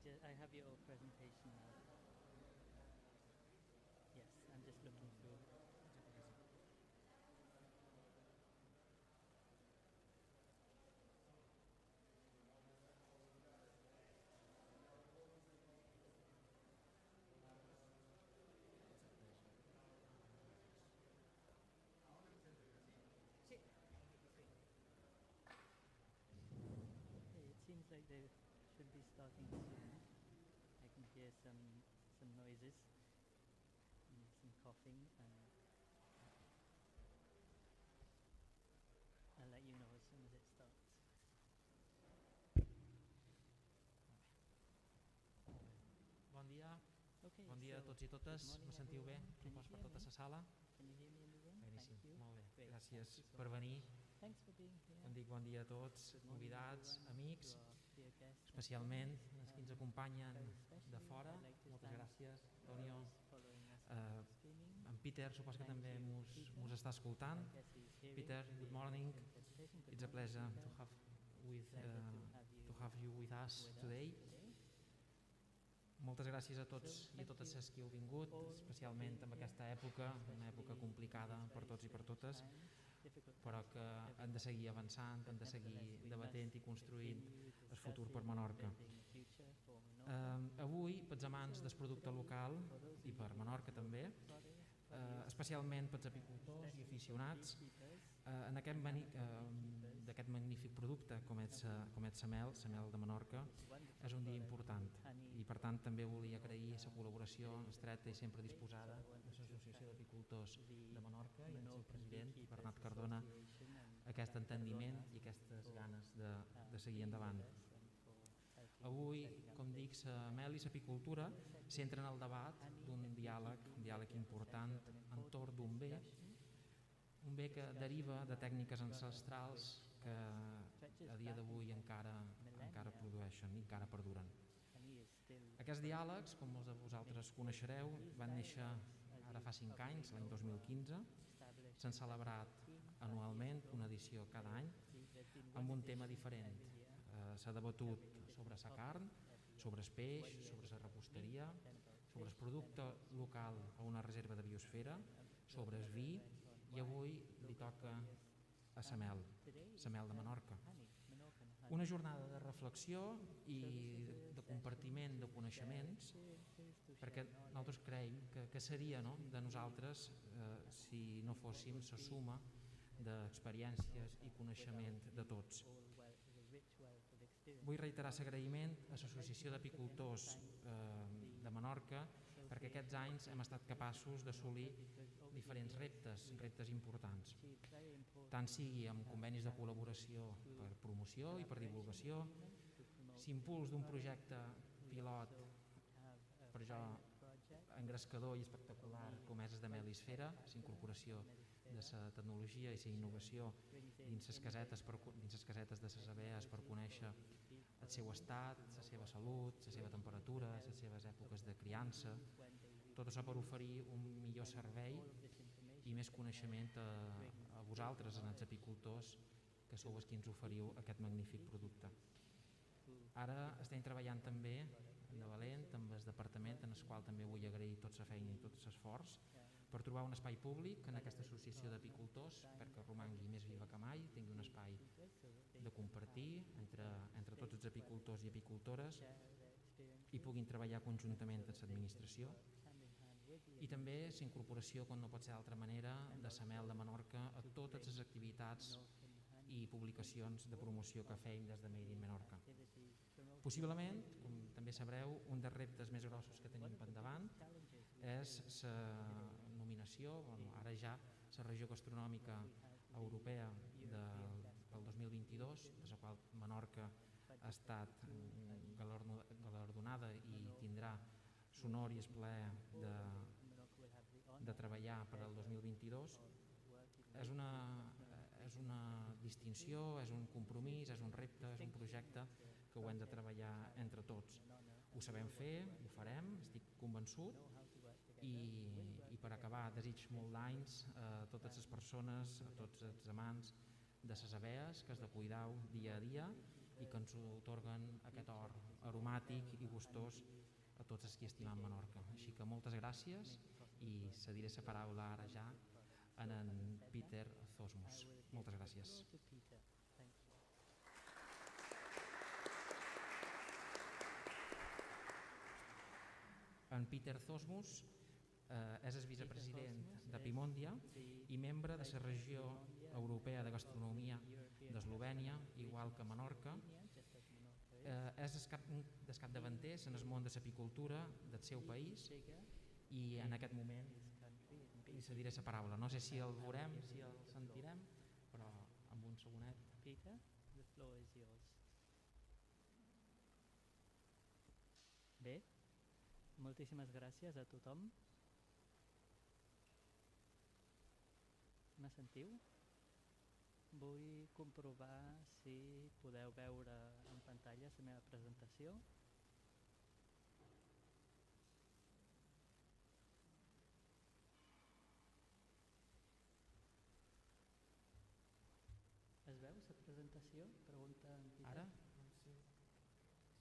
I have your presentation now. Yes, I'm just looking through. Okay, it seems like they should be starting soon. I can hear some noises, and some coughing, and I'll let you know as soon as it starts. Bon dia, Okay, bon dia a so tots i totes. good morning, Me sentiu bé? everyone. Can you Per hear tota me? la sala? Can you hear me in the room? Beníssim, Thank you. molt bé. Great, Gràcies thank you so per much. venir. Thanks for being here. Em dic bon dia a tots, Good morning, convidats, everyone, amics, to our dear guests and especialment friends. els que ens acompanyen Very de especially, fora. I'd like to Moltes thank gràcies, Antonio. those following us Eh, on streaming. En Peter supos que Thank també you, mos Peter. està escoltant. I guess he's hearing Peter, the good morning. presentation. Good It's a morning, pleasure Peter. to have Pleasure to have you with us today. Moltes gràcies a tots i a totes les que heu vingut, especialment en aquesta època, una època complicada per tots i per totes, però que han de seguir avançant, han de seguir debatent i construint el futur per Menorca. Avui, pels amants del producte local i per Menorca també, especialment pels apicultors i aficionats, en d'aquest magnífic producte com és la mel de Menorca, és un dia important i per tant també volia agrair la col·laboració estreta i sempre disposada de l'Associació d'Apicultors de Menorca i el seu president, Bernat Cardona, aquest entendiment i aquestes ganes de seguir endavant. Avui, com dic, la mel i l'apicultura s'entren al debat d'un diàleg important entorn d'un bé que deriva de tècniques ancestrals que a dia d'avui encara produeixen i encara perduren. Aquests diàlegs, com molts de vosaltres coneixereu, van néixer ara fa 5 anys, l'any 2015. S'han celebrat anualment una edició cada any amb un tema diferent. S'ha debatut sobre la carn, sobre el peix, sobre la reposteria, sobre el producte local a una reserva de biosfera, sobre el vi, i avui li toca a la mel de Menorca. Una jornada de reflexió i de compartiment de coneixements, perquè nosaltres creiem que seria de nosaltres si no fóssim la suma d'experiències i coneixement de tots. Vull reiterar l'agraïment a l'Associació d'Apicultors de Menorca perquè aquests anys hem estat capaços d'assolir diferents reptes importants, tant sigui amb convenis de col·laboració per promoció i per divulgació, l'impuls d'un projecte pilot per jo engrescador i espectacular com és el de Melisfera, l'incorporació de la tecnologia i la innovació dins les casetes de les abees per conèixer el seu estat, la seva salut, la seva temperatura, les seves èpoques de criança, tot això per oferir un millor servei i més coneixement a vosaltres, als apicultors, que sou els que ens oferiu aquest magnífic producte. Ara estem treballant també de valent amb el departament, en el qual també vull agrair tota la feina i tot l'esforç, per trobar un espai públic en aquesta associació d'apicultors perquè romangui més viva que mai, tingui un espai de compartir entre tots els apicultors i apicultores i puguin treballar conjuntament amb l'administració, i també la incorporació, com no pot ser d'altra manera, de la mel de Menorca a totes les activitats i publicacions de promoció que feim des de Made in Menorca. Possiblement, com també sabreu, un dels reptes més grossos que tenim per endavant és la nominació, ara ja la regió gastronòmica europea del 2022, de la qual Menorca ha estat galardonada i tindrà l'honor i el plaer de treballar per al 2022. És una distinció, és un compromís, és un repte, és un projecte que ho hem de treballar entre tots. Ho sabem fer, ho farem, estic convençut, i per acabar desig molt d'anys a totes les persones, a tots els amants de les abees, que has de cuidar dia a dia i que ens otorguen aquest or aromàtic i gustós a tots els que estimem Menorca. Així que moltes gràcies i cediré la paraula ara ja en Peter Zosmus. Moltes gràcies. En Peter Zosmus és el vicepresident d'Epimòndia i membre de la regió europea de gastronomia d'Eslovènia, igual que Menorca. És el capdavanter en el món de l'apicultura del seu país i en aquest moment li cediré la paraula. No sé si el veurem, si el sentirem, però amb un segonet. Peter, the floor is yours. Bé, moltíssimes gràcies a tothom. Me sentiu? Vull comprovar si podeu veure en pantalla la meva presentació. Es veu la presentació? Pregunta en Peter. Ara? Sí.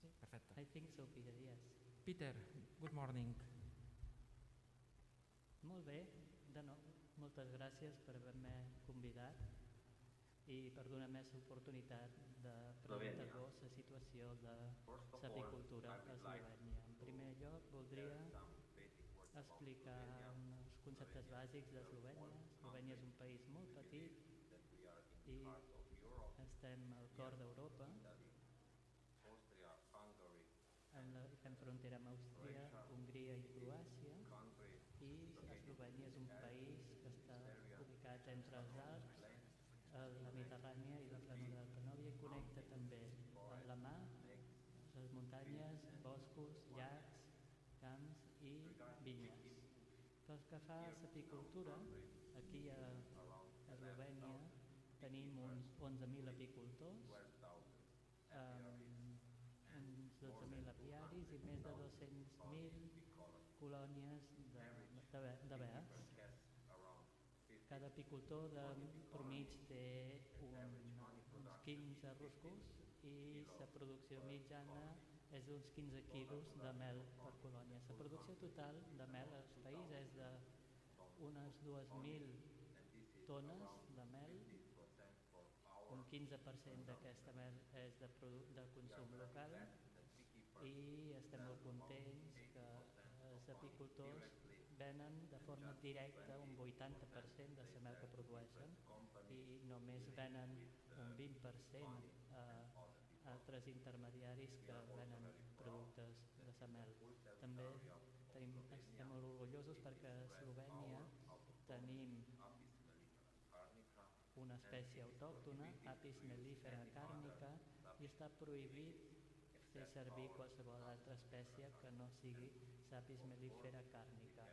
Sí, perfecte. I think so, Peter, yes. Peter, good morning. Molt bé, de nou, moltes gràcies per haver-me convidat i per donar-me l'oportunitat de presentar-vos la situació de l'apicultura a Eslovènia. En primer lloc, voldria explicar uns conceptes bàsics d'Eslovènia. Eslovènia és un país molt petit i estem al cor d'Europa. Fem frontera amb Àustria, Hongria i Croàcia, i Eslovènia és un país que està ubicat entre els Alps, la Mediterrània i la planura del Panòvia, i connecta també amb la mar, les muntanyes, boscos, llacs, camps i vinyes. Pel que fa a l'apicultura, aquí a Eslovènia tenim uns 11.000 apicultors, uns 12.000 apiaris i més de 200.000 colònies de vers. Cada apicultor de mitjà té uns 15 ruscos i la producció mitjana és d'uns 15 quilos de mel per colònia. La producció total de mel al país és d'unes 2.000 tones de mel. Un 15% d'aquesta mel és de consum local i estem molt contents que els apicultors venen de forma directa un 80% de la mel que produeixen i només venen un 20% a altres intermediaris que venen productes de la mel. També estem molt orgullosos perquè a Eslovènia tenim una espècie autòctona, Apis mellifera carnica, i està prohibit fer servir qualsevol altra espècie que no sigui Apis mellifera carnica.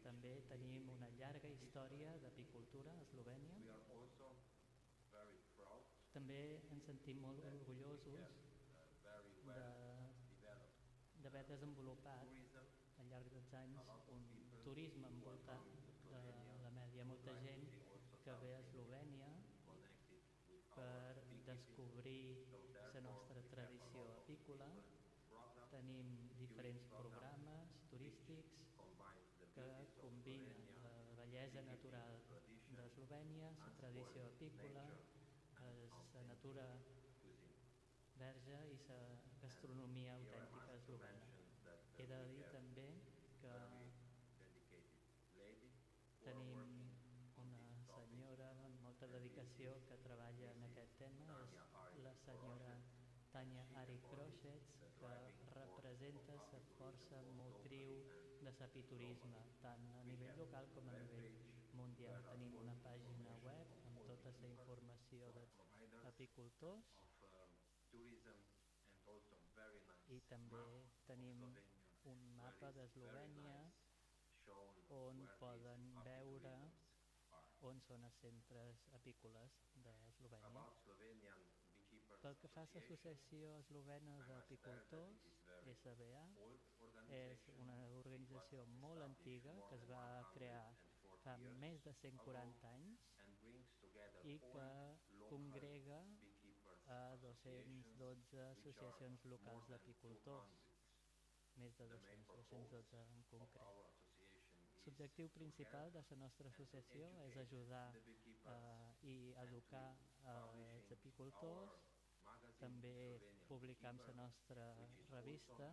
També tenim una llarga història d'apicultura a Eslovènia. També ens sentim molt orgullosos d'haver desenvolupat al llarg dels anys un turisme envoltat de la mel. Hi ha molta gent que ve a Eslovènia per descobrir la nostra tradició apícola. Tenim diferents programes turístics que combinen la bellesa natural d'Eslovènia, la tradició apícola, la natura verge i la gastronomia autèntica eslovena. He de dir també que tenim una senyora amb molta dedicació que treballa en aquest tema, és la senyora Tanya Ari-Kroshets, que representa la força motriu de l'apiturisme, tant a nivell local com a nivell mundial. Tenim una pàgina web amb tota la informació dels apicultors i també tenim un mapa d'Eslovènia on poden veure on són els centres apícoles d'Eslovènia. Pel que fa a l'Associació Eslovena d'Apicultors, SBA, és una organització molt antiga que es va crear fa més de 140 anys i que congrega a 212 associacions locals d'apicultors, més de 212 en concret. L'objectiu principal de la nostra associació és ajudar i educar els apicultors. També publicam la nostra revista,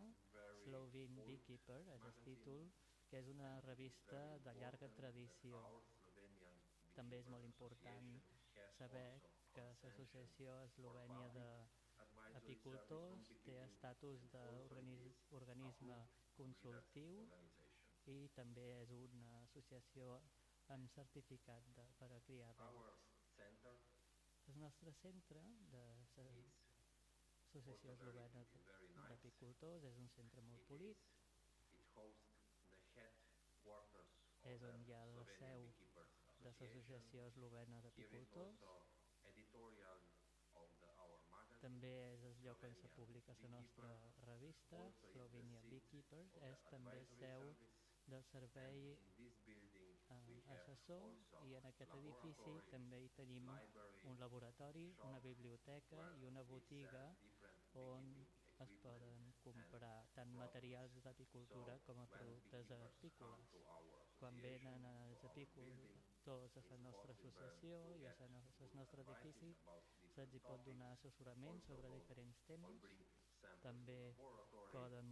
Slovene Beekeeper, és el títol, que és una revista de llarga tradició. També és molt important saber que l'Associació Eslovènia d'Apicultors té estatus d'organisme consultiu i també és una associació amb certificat per a criar bells. El nostre centre de l'Associació Eslovena d'Apicultors és un centre molt polit, és on hi ha la seu de l'Associació Eslovena d'Apicultors. També és el lloc on se publica la nostra revista, Slovenia Beekeeper. És també seu del servei assessor i en aquest edifici també hi tenim un laboratori, una biblioteca i una botiga on es poden comprar tant materials d'apicultura com a productes apícoles. Quan venen els apicultors a la nostra associació i a el nostre edifici se'ls pot donar assessorament sobre diferents temes. També poden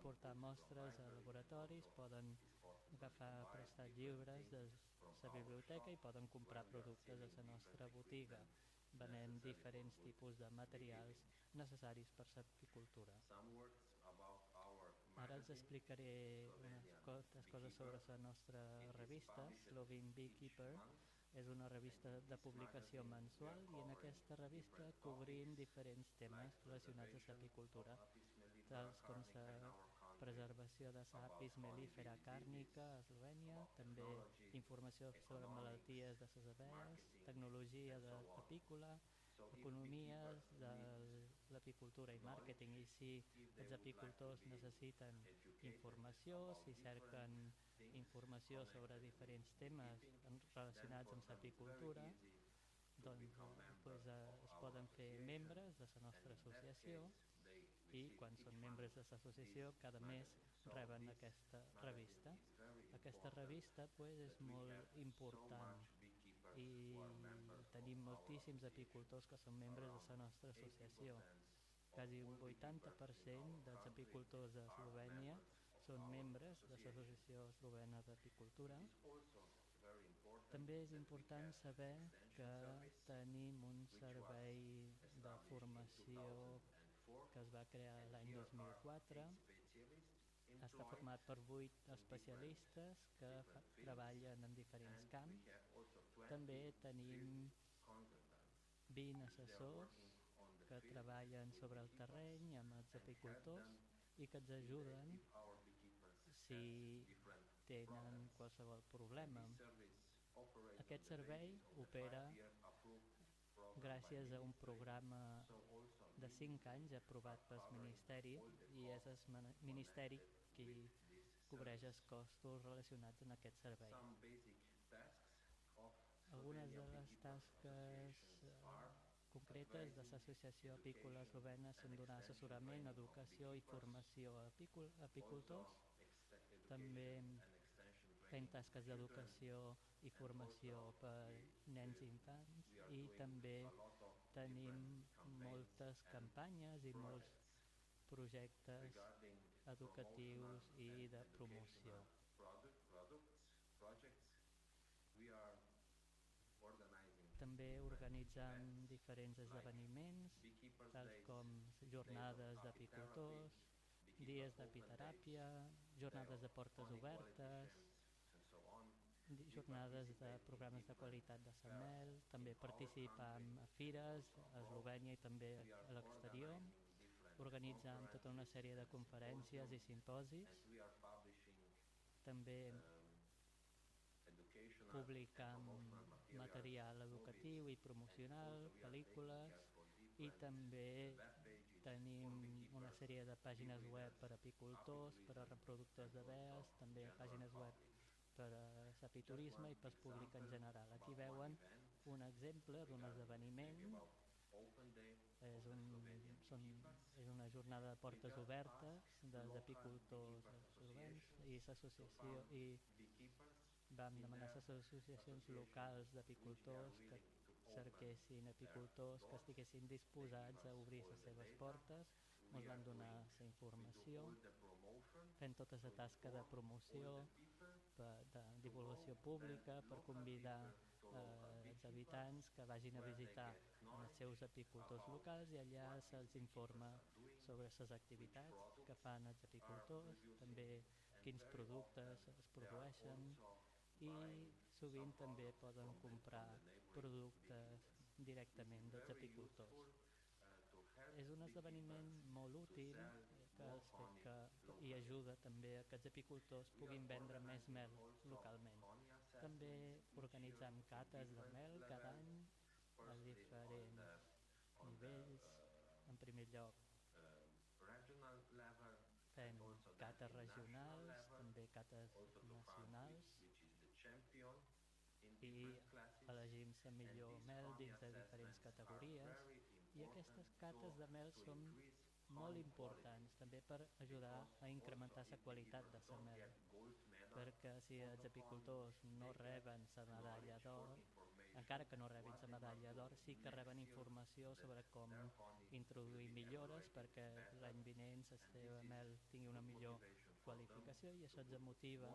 portar mostres a laboratoris, poden agafar prestats llibres de la biblioteca i poden comprar productes a la nostra botiga. Venem diferents tipus de materials necessaris per l'apicultura. Ara els explicaré unes coses sobre la nostra revista, Slovene Beekeeper. És una revista de publicació mensual i en aquesta revista cobrim diferents temes relacionats amb l'apicultura, tals com la preservació de l'apis mellifera càrnica a Eslovènia, també informació sobre malalties de les abelles, tecnologia apícola, economia de l'apicultura i màrqueting, i si els apicultors necessiten informació, si cerquen informació sobre diferents temes relacionats amb l'apicultura, doncs es poden fer membres de la nostra associació i quan són membres de l'associació cada mes reben aquesta revista. Aquesta revista és molt important i tenim moltíssims apicultors que són membres de la nostra associació. Quasi un 80% dels apicultors d'Eslovènia són membres de l'Associació Eslovena d'Apicultura. També és important saber que tenim un servei de formació que es va crear l'any 2004. Està format per 8 especialistes que treballen en diferents camps. També tenim 20 assessors que treballen sobre el terreny amb els apicultors i que ens ajuden si tenen qualsevol problema. Aquest servei opera gràcies a un programa de 5 anys aprovat pel Ministeri i és el Ministeri qui cobreix els costos relacionats amb aquest servei. Algunes de les tasques concretes de l'Associació Apícola Eslovena són donar assessorament, educació i formació a apicultors. També fem tasques d'educació i formació per nens i infants i també tenim moltes campanyes i molts projectes educatius i de promoció. També organitzem diferents esdeveniments, tals com jornades d'apicultors, dies d'apiteràpia, jornades de portes obertes, jornades de programes de qualitat de la mel. També participem a fires a Eslovènia i també a l'exterior. Organitzem tota una sèrie de conferències i simposis. També publicam material educatiu i promocional, pel·lícules, i també tenim una sèrie de pàgines web per a apicultors, per a reproductors d'abelles, també pàgines web per a l'apiturisme i pel públic en general. Aquí veuen un exemple d'un esdeveniment És, és una jornada de portes obertes dels apicultors urbans i l'associació, i vam demanar a les associacions locals d'apicultors que cerquessin apicultors que estiguessin disposats a obrir les seves portes. Ens van donar la informació, fent tota la tasca de promoció, de divulgació pública, per convidar els habitants que vagin a visitar els seus apicultors locals, i allà se'ls informa sobre les activitats que fan els apicultors, també quins productes es produeixen, i sovint també poden comprar productes directament dels apicultors. És un esdeveniment molt útil i ajuda també a que els apicultors puguin vendre més mel localment. També organitzem cates de mel cada any a diferents nivells. En primer lloc fem cates regionals, també cates nacionals, i elegim la millor mel dins de diferents categories, i aquestes cates de mel són molt importants també per ajudar a incrementar la qualitat de la mel, perquè si els apicultors no reben la medalla d'or, encara que no rebin la medalla d'or, sí que reben informació sobre com introduir millores perquè l'any vinent la seva mel tingui una millor qualificació, i això ens motiva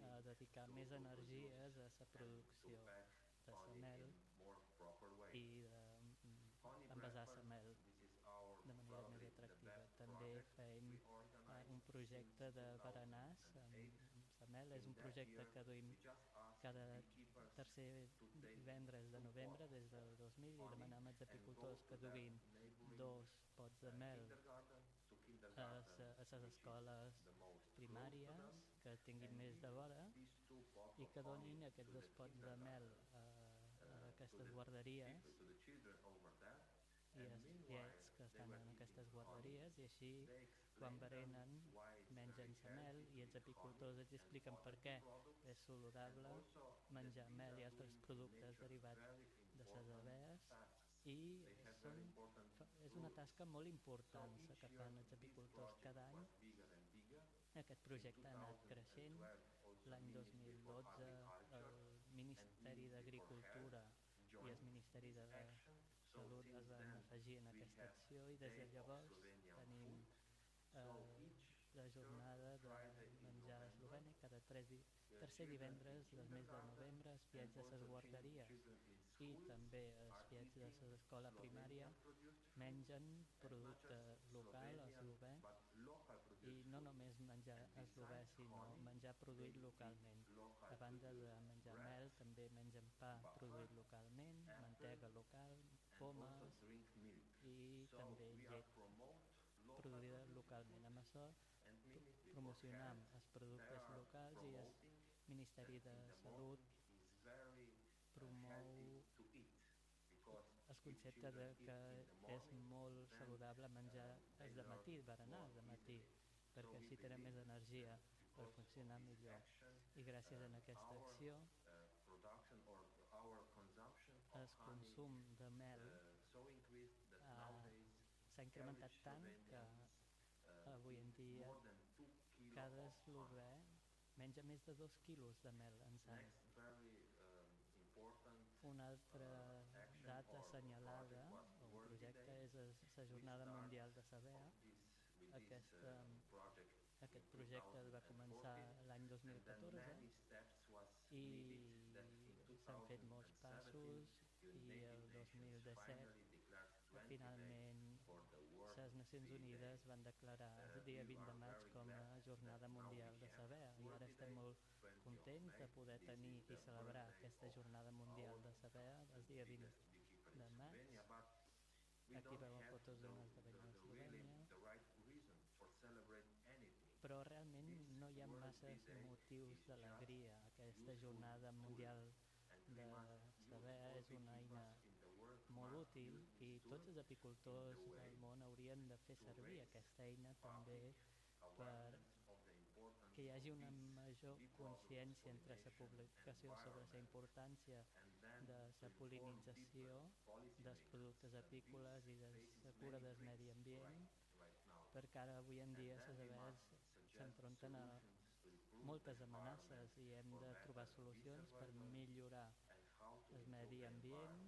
a dedicar més energies a la producció de la mel i d'envasar la mel de manera més atractiva. També fem un projecte de berenars amb la mel. És un projecte que duim cada tercer divendres de novembre des del 2000, i demanem als apicultors que duguin 2 pots de mel a les escoles primàries que tinguin més de vora, i que donin aquests 2 pots de mel a aquestes guarderies i els tiets que estan en aquestes guarderies, i així quan berenen mengen la mel, i els apicultors els expliquen per què és saludable menjar mel i altres productes derivats de les abees, i és una tasca molt important la que fan els apicultors cada any. Aquest projecte ha anat creixent. L'any 2012 el Ministeri d'Agricultura i el Ministeri de Salut es van afegir en aquesta acció, i des de llavors tenim la jornada de menjar eslovènic cada tercer divendres del mes de novembre. Els tiets de les guarderies i també els tiets de l'escola primària mengen producte local eslovè, i no només menjar eslovè, sinó menjar produït localment. A banda de menjar mel, també mengen pa produït localment, mantega local, pomes i també llet produïda localment. Amb això promocionam els productes locals, i el Ministeri de Salut promou el concepte de que és molt saludable menjar els dematí, berenar al dematí, perquè així tenen més energia per funcionar millor. I gràcies a aquesta acció el consum de mel s'ha incrementat tant que avui en dia cada eslovè menja més de 2 quilos de mel en l'any. Una altra data assenyalada o un projecte és la Jornada Mundial de l'Avea. Aquest projecte va començar l'any 2014 i s'han fet molts passos, i el 2017 finalment les Nacions Unides van declarar el dia 20 de maig com a Jornada Mundial de l'Avea, i ara estem molt contents de poder tenir i celebrar aquesta Jornada Mundial de l'Avea el dia 20 de maig. Aquí veuen fotos d'un esdeveniment a Eslovènia, però realment no hi ha massa motius d'alegria. Aquesta Jornada Mundial de l'Avea és una eina molt útil, i tots els apicultors del món haurien de fer servir aquesta eina també perquè hi hagi una major consciència entre la població sobre la importància de la polinització dels productes apícoles i de la cura del medi ambient, perquè ara avui en dia les abejas s'enfronten a moltes amenaces i hem de trobar solucions per millorar el medi ambient.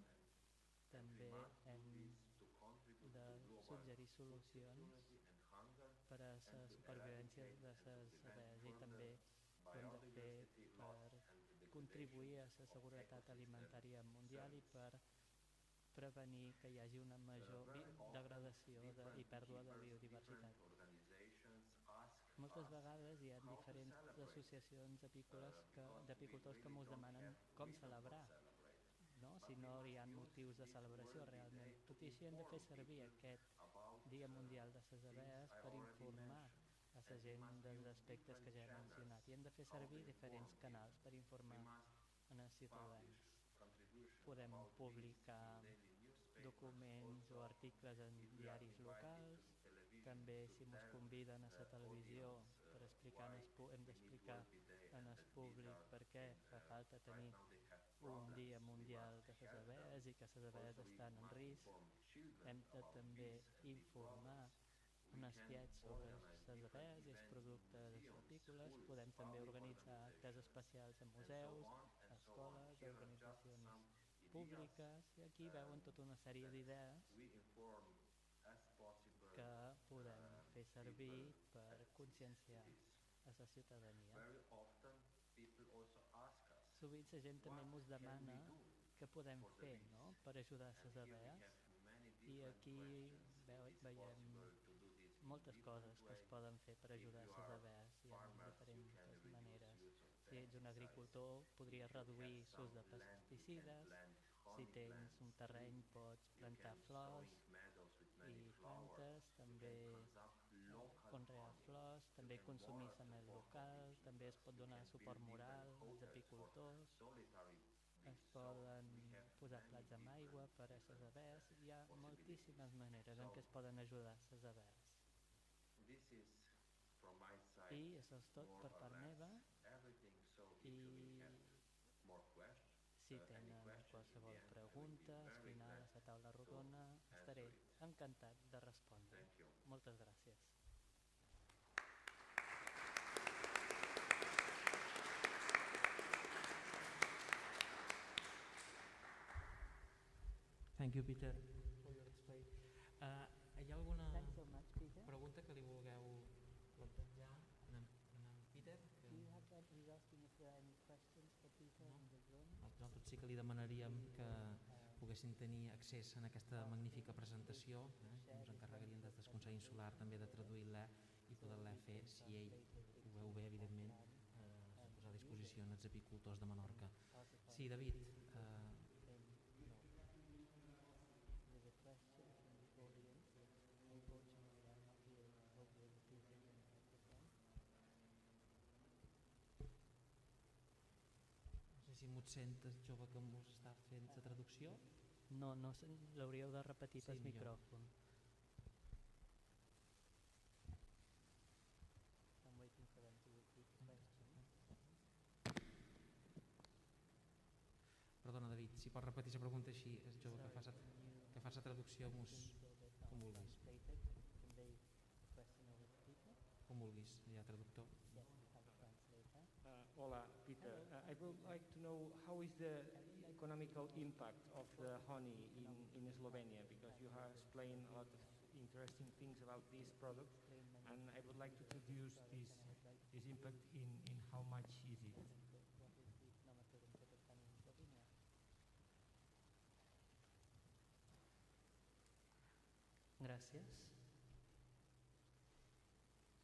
També hem de suggerir solucions per a la supervivència de les abejas i també ho hem de fer per contribuir a la seguretat alimentària mundial i per prevenir que hi hagi una major degradació i pèrdua de biodiversitat. Moltes vegades hi ha diferents associacions d'apicultors que ens demanen com celebrar, no? Si no hi ha motius de celebració realment. Tot i així hem de fer servir aquest Dia Mundial de les Abejas per informar a la gent dels aspectes que ja he mencionat i hem de fer servir diferents canals per informar als ciutadans. Podem publicar documents o articles en diaris locals, també si ens conviden a la televisió per explicar hem d'explicar en el públic per què fa falta tenir un dia mundial de les abejas i que les abejas estan en risc. Hem de també informar en els tiets sobre les abejas i els productes apícoles. Podem també organitzar actes especials en museus, escoles, organitzacions públiques, i aquí veuen tota una sèrie d'idees que podem fer servir per conscienciar a la ciutadania. Sovint la gent també ens demana què podem fer, no?, per ajudar les abejas, i aquí veiem moltes coses que es poden fer per ajudar les abejas. Hi ha diferents maneres. Si ets un agricultor, podries reduir l'ús de pesticides. Si tens un terreny, pots plantar flors i plantes, també conrear flors, també consumir semen local, també es pot donar suport moral als apicultors, es poden posar plats amb aigua per a les abejas. Hi ha moltíssimes maneres en què es poden ajudar les abejas. I això és tot per part meva, i si tenen qualsevol pregunta al final a la taula rodona estaré encantat de respondre. Moltes gràcies. Thank you, Peter, for your explain. Hi ha alguna Thanks so much, Peter. pregunta que li vulgueu plantejar en Peter? He's asking if there are any questions for Peter in the room. Nosaltres sí que li demanaríem que poguessin tenir accés a aquesta magnífica presentació. Ens encarregarien des del Consell Insular també de traduir-la i poder-la fer, si ell ho veu bé, evidentment, posar a disposició als apicultors de Menorca. Sí, David. Si m'ho sent el jove que m'ho està fent la traducció? No, l'hauríeu de repetir pel micròfon. I'm waiting for them to repeat the question. Perdona, David, si pots repetir la pregunta així, el jove que fa la traducció com vulguis. Com vulguis, hi ha traductor. Hola, Peter. I would like to know how is the economical impact of the honey in Slovenia, because you have explained a lot of interesting things about this product, and I would like to deduce this impact in how much is it. Gràcies.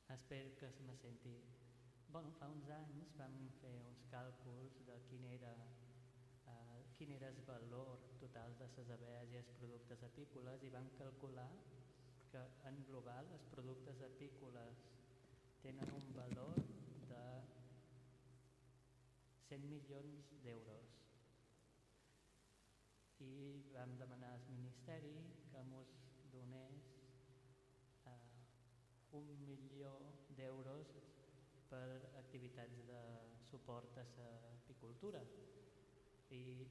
Espero que se me senti. Bueno, fa uns anys vam fer uns càlculs de quin era el valor total de les abejas i els productes apícoles, i vam calcular que en global els productes apícoles tenen un valor de 100 milions d'euros. I vam demanar al Ministeri que ens donés 1 milió d'euros per activitats de suport a l'apicultura, i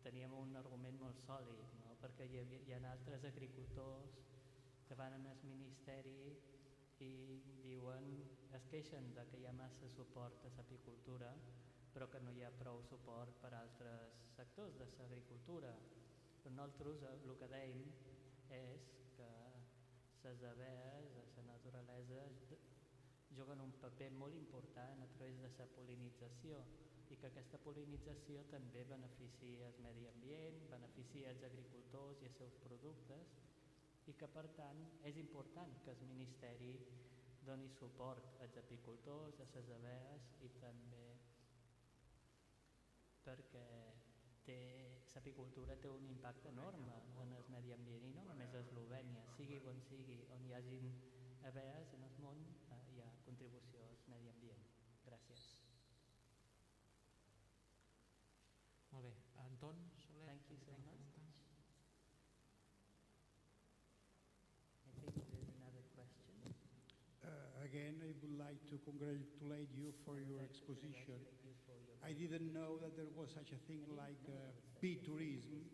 teníem un argument molt sòlid, no? Perquè hi ha altres agricultors que van al Ministeri i diuen, es queixen de que hi ha massa suport a l'apicultura, però que no hi ha prou suport per a altres sectors de l'agricultura. Però nosaltres el que dèiem és que les abees, la naturalesa, juguen un paper molt important a través de la pol·linització i que aquesta pol·linització també beneficia el medi ambient, beneficia els agricultors i els seus productes i que per tant és important que el Ministeri doni suport als apicultors, a les abees i també perquè l'apicultura té un impacte enorme en el medi ambient i no només a Eslovènia, sigui on sigui, on hi hagi abees en el món hi ha contribució al medi ambient. Gràcies. Molt bé. Anton Soler. Thank you so much. I think there's another question. Again, I would like to congratulate you for your exposition. I didn't know that there was such a thing like bee tourism.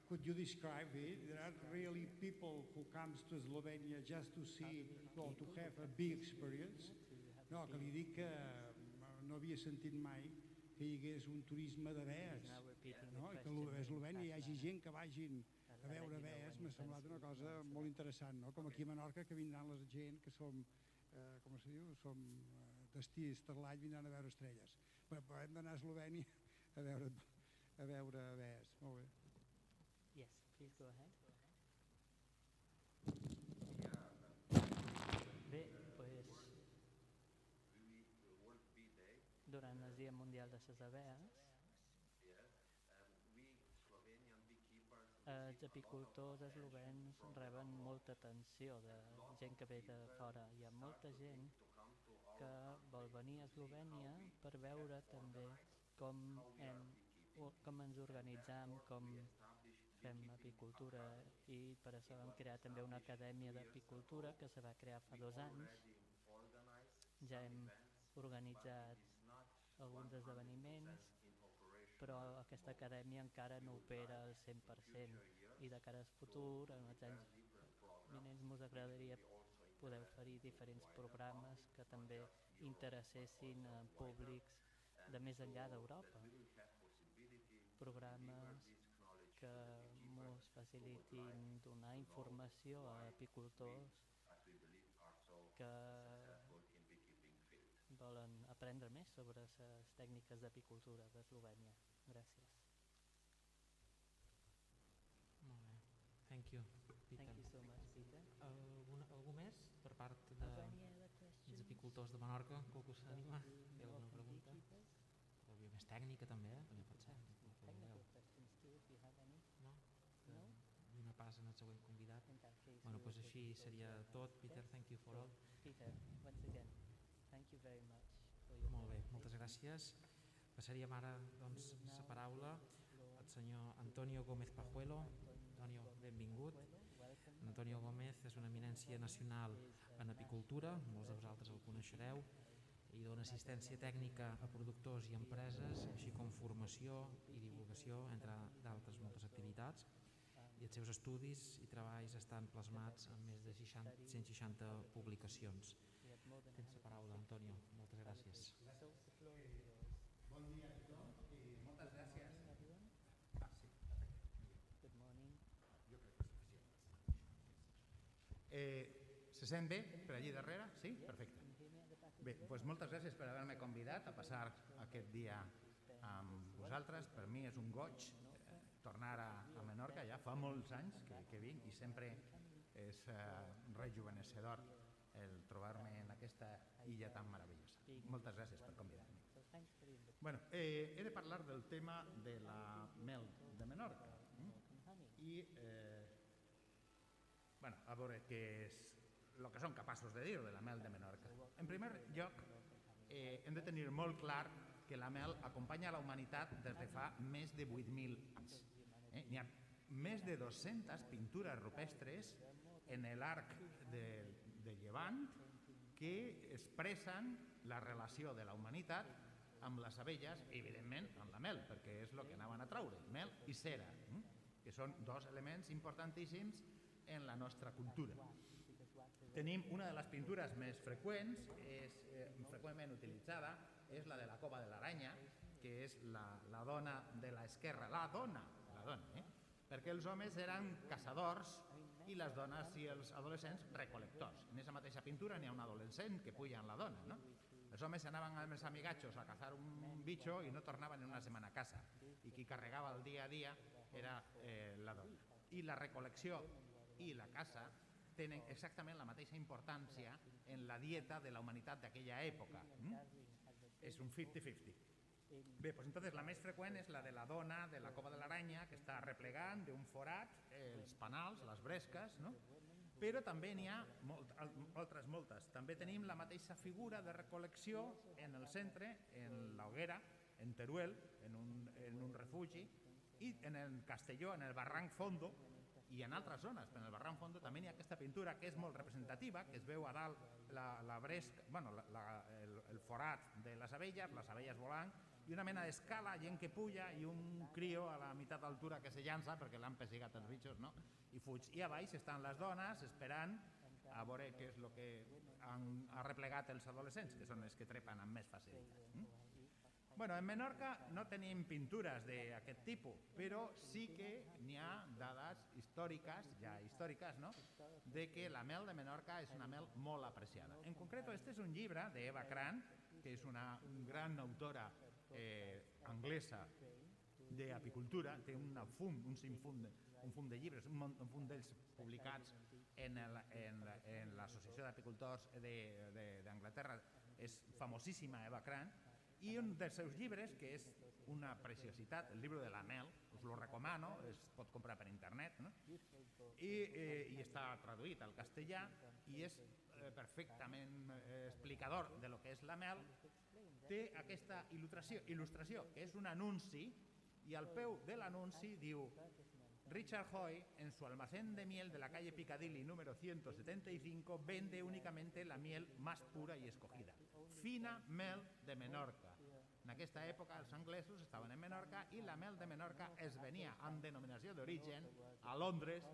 Could you describe it? There are really people who comes to Slovenia just to see or to have a bee experience. No, que li dic que no havia sentit mai que hi hagués un turisme d'abelles, no? I que a Eslovènia hi hagi gent que vagin a veure abelles, m'ha semblat una cosa molt interessant, no? Com aquí a Menorca, que vindran la gent que som, com es diu, som destí estarlat, vindran a veure estrelles. Però hem d'anar a Eslovènia a veure abelles. Molt bé. Yes, please go ahead. Bé, doncs, durant el Dia Mundial de les Abees, els apicultors eslovens reben molta atenció de gent que ve de fora. Hi ha molta gent que vol venir a Eslovènia per veure també com ens organitzam, com fem apicultura i per això vam crear també una acadèmia d'apicultura que se va crear fa 2 anys. Ja hem organitzat alguns esdeveniments, però aquesta acadèmia encara no opera al 100% i de cara al futur, en els anys vinents, ens agradaria poder oferir diferents programes que també interessessin a públics de més enllà d'Europa. Programes que ens facilitin donar informació a apicultors que volen aprendre més sobre les tècniques d'apicultura d'Eslovènia. Gràcies. Molt bé. Thank you, Peter. Thank you so much, Peter. Algú més per part dels apicultors de Menorca? Qualcú s'anima a fer alguna pregunta? Potser més tècnica també, també pot ser. Technical questions too, if you have any. No? No? Una pas en el següent convidat. In that case, Bueno, we doncs will així proceed seria to the- tot. Peter, thank you for all. Peter, once again, thank you very much for your Molt bé, presentation. moltes gràcies. Passaríem ara doncs, la paraula al senyor Antonio Gómez Pajuelo. Antonio, benvingut. Antonio Gómez és una eminència nacional en apicultura, molts de vosaltres el coneixereu, i dona assistència tècnica a productors i empreses, així com formació i divulgació, entre d'altres moltes activitats. I els seus estudis i treballs estan plasmats en més de 160 publicacions. Tens la paraula, Antonio. Moltes gràcies. Bon dia a tothom i moltes gràcies. Good morning. Jo crec que és suficient. Se sent bé per allí darrere? Sí? Perfecte. Bé, doncs moltes gràcies per haver-me convidat a passar aquest dia amb vosaltres. Per mi és un goig tornar a Menorca. Ja fa molts anys que vinc i sempre és rejuvenecedor el trobar-me en aquesta illa tan meravellosa. Moltes gràcies per convidar-me. Bueno, he de parlar del tema de la mel de Menorca. I, bueno, a veure què és el que som capaços de dir de la mel de Menorca. En primer lloc, hem de tenir molt clar que la mel acompanya la humanitat des de fa més de 8.000 anys. N'hi ha més de 200 pintures rupestres en l'arc de Llevant que expressen la relació de la humanitat amb les abelles i, evidentment, amb la mel, perquè és el que anaven a traure, mel i cera, que són dos elements importantíssims en la nostra cultura. Tenim una de les pintures més freqüents, freqüentment utilitzada, és la de la cova de l'aranya, que és la dona de l'esquerra, la dona, perquè els homes eren caçadors i les dones i els adolescents recol·lectors. En aquesta mateixa pintura n'hi ha un adolescent que puja amb la dona, no? Els homes anaven amb els amigatxos a caçar un bitxo i no tornaven en una setmana a casa, i qui carregava el dia a dia era la dona. I la recol·lecció i la caça tenen exactament la mateixa importància en la dieta de la humanitat d'aquella època. És un 50-50. Bé, doncs entonces la més freqüent és la de la dona de la cova de l'aranya, que està replegant d'un forat els panals, les bresques, no? Però també n'hi ha altres moltes. També tenim la mateixa figura de recol·lecció en el centre, en l'Hoguera, en Teruel, en un refugi, i en el Castelló, en el barranc Fondo, i en altres zones, però en el barranc Fondo també hi ha aquesta pintura que és molt representativa, que es veu a dalt el forat de les abelles volant, i una mena d'escala, gent que puja i un crio a la meitat d'altura que se llança perquè l'han pessigat els bitxos, no? I fuig. I a baix estan les dones esperant a veure què és el que han arreplegat els adolescents, que són els que trepen amb més facilitat. Bueno, en Menorca no tenim pintures d'aquest tipus, però sí que n'hi ha dades històriques, no?, de que la mel de Menorca és una mel molt apreciada. En concret, este és un llibre d'Eva Cran, que és una gran autora anglesa d'apicultura, té un fum de llibres, un fum d'ells publicats en l'Associació d'Apicultors d'Anglaterra, és famosíssima Eva Cran, i un dels seus llibres, que és una preciositat, el llibre de la mel, us lo recomano, es pot comprar per internet, no? I està traduït al castellà i és perfectament explicador de lo que és la mel. Té aquesta il·lustració, que és un anunci, y al peu de l'anunci diu: Richard Hoy, en su almacén de miel de la calle Piccadilly número 175, vende únicamente la miel más pura y escogida. Fina mel de Menorca. En aquesta època els anglesos estaven en Menorca i la mel de Menorca es venia amb denominació d'origen a Londres,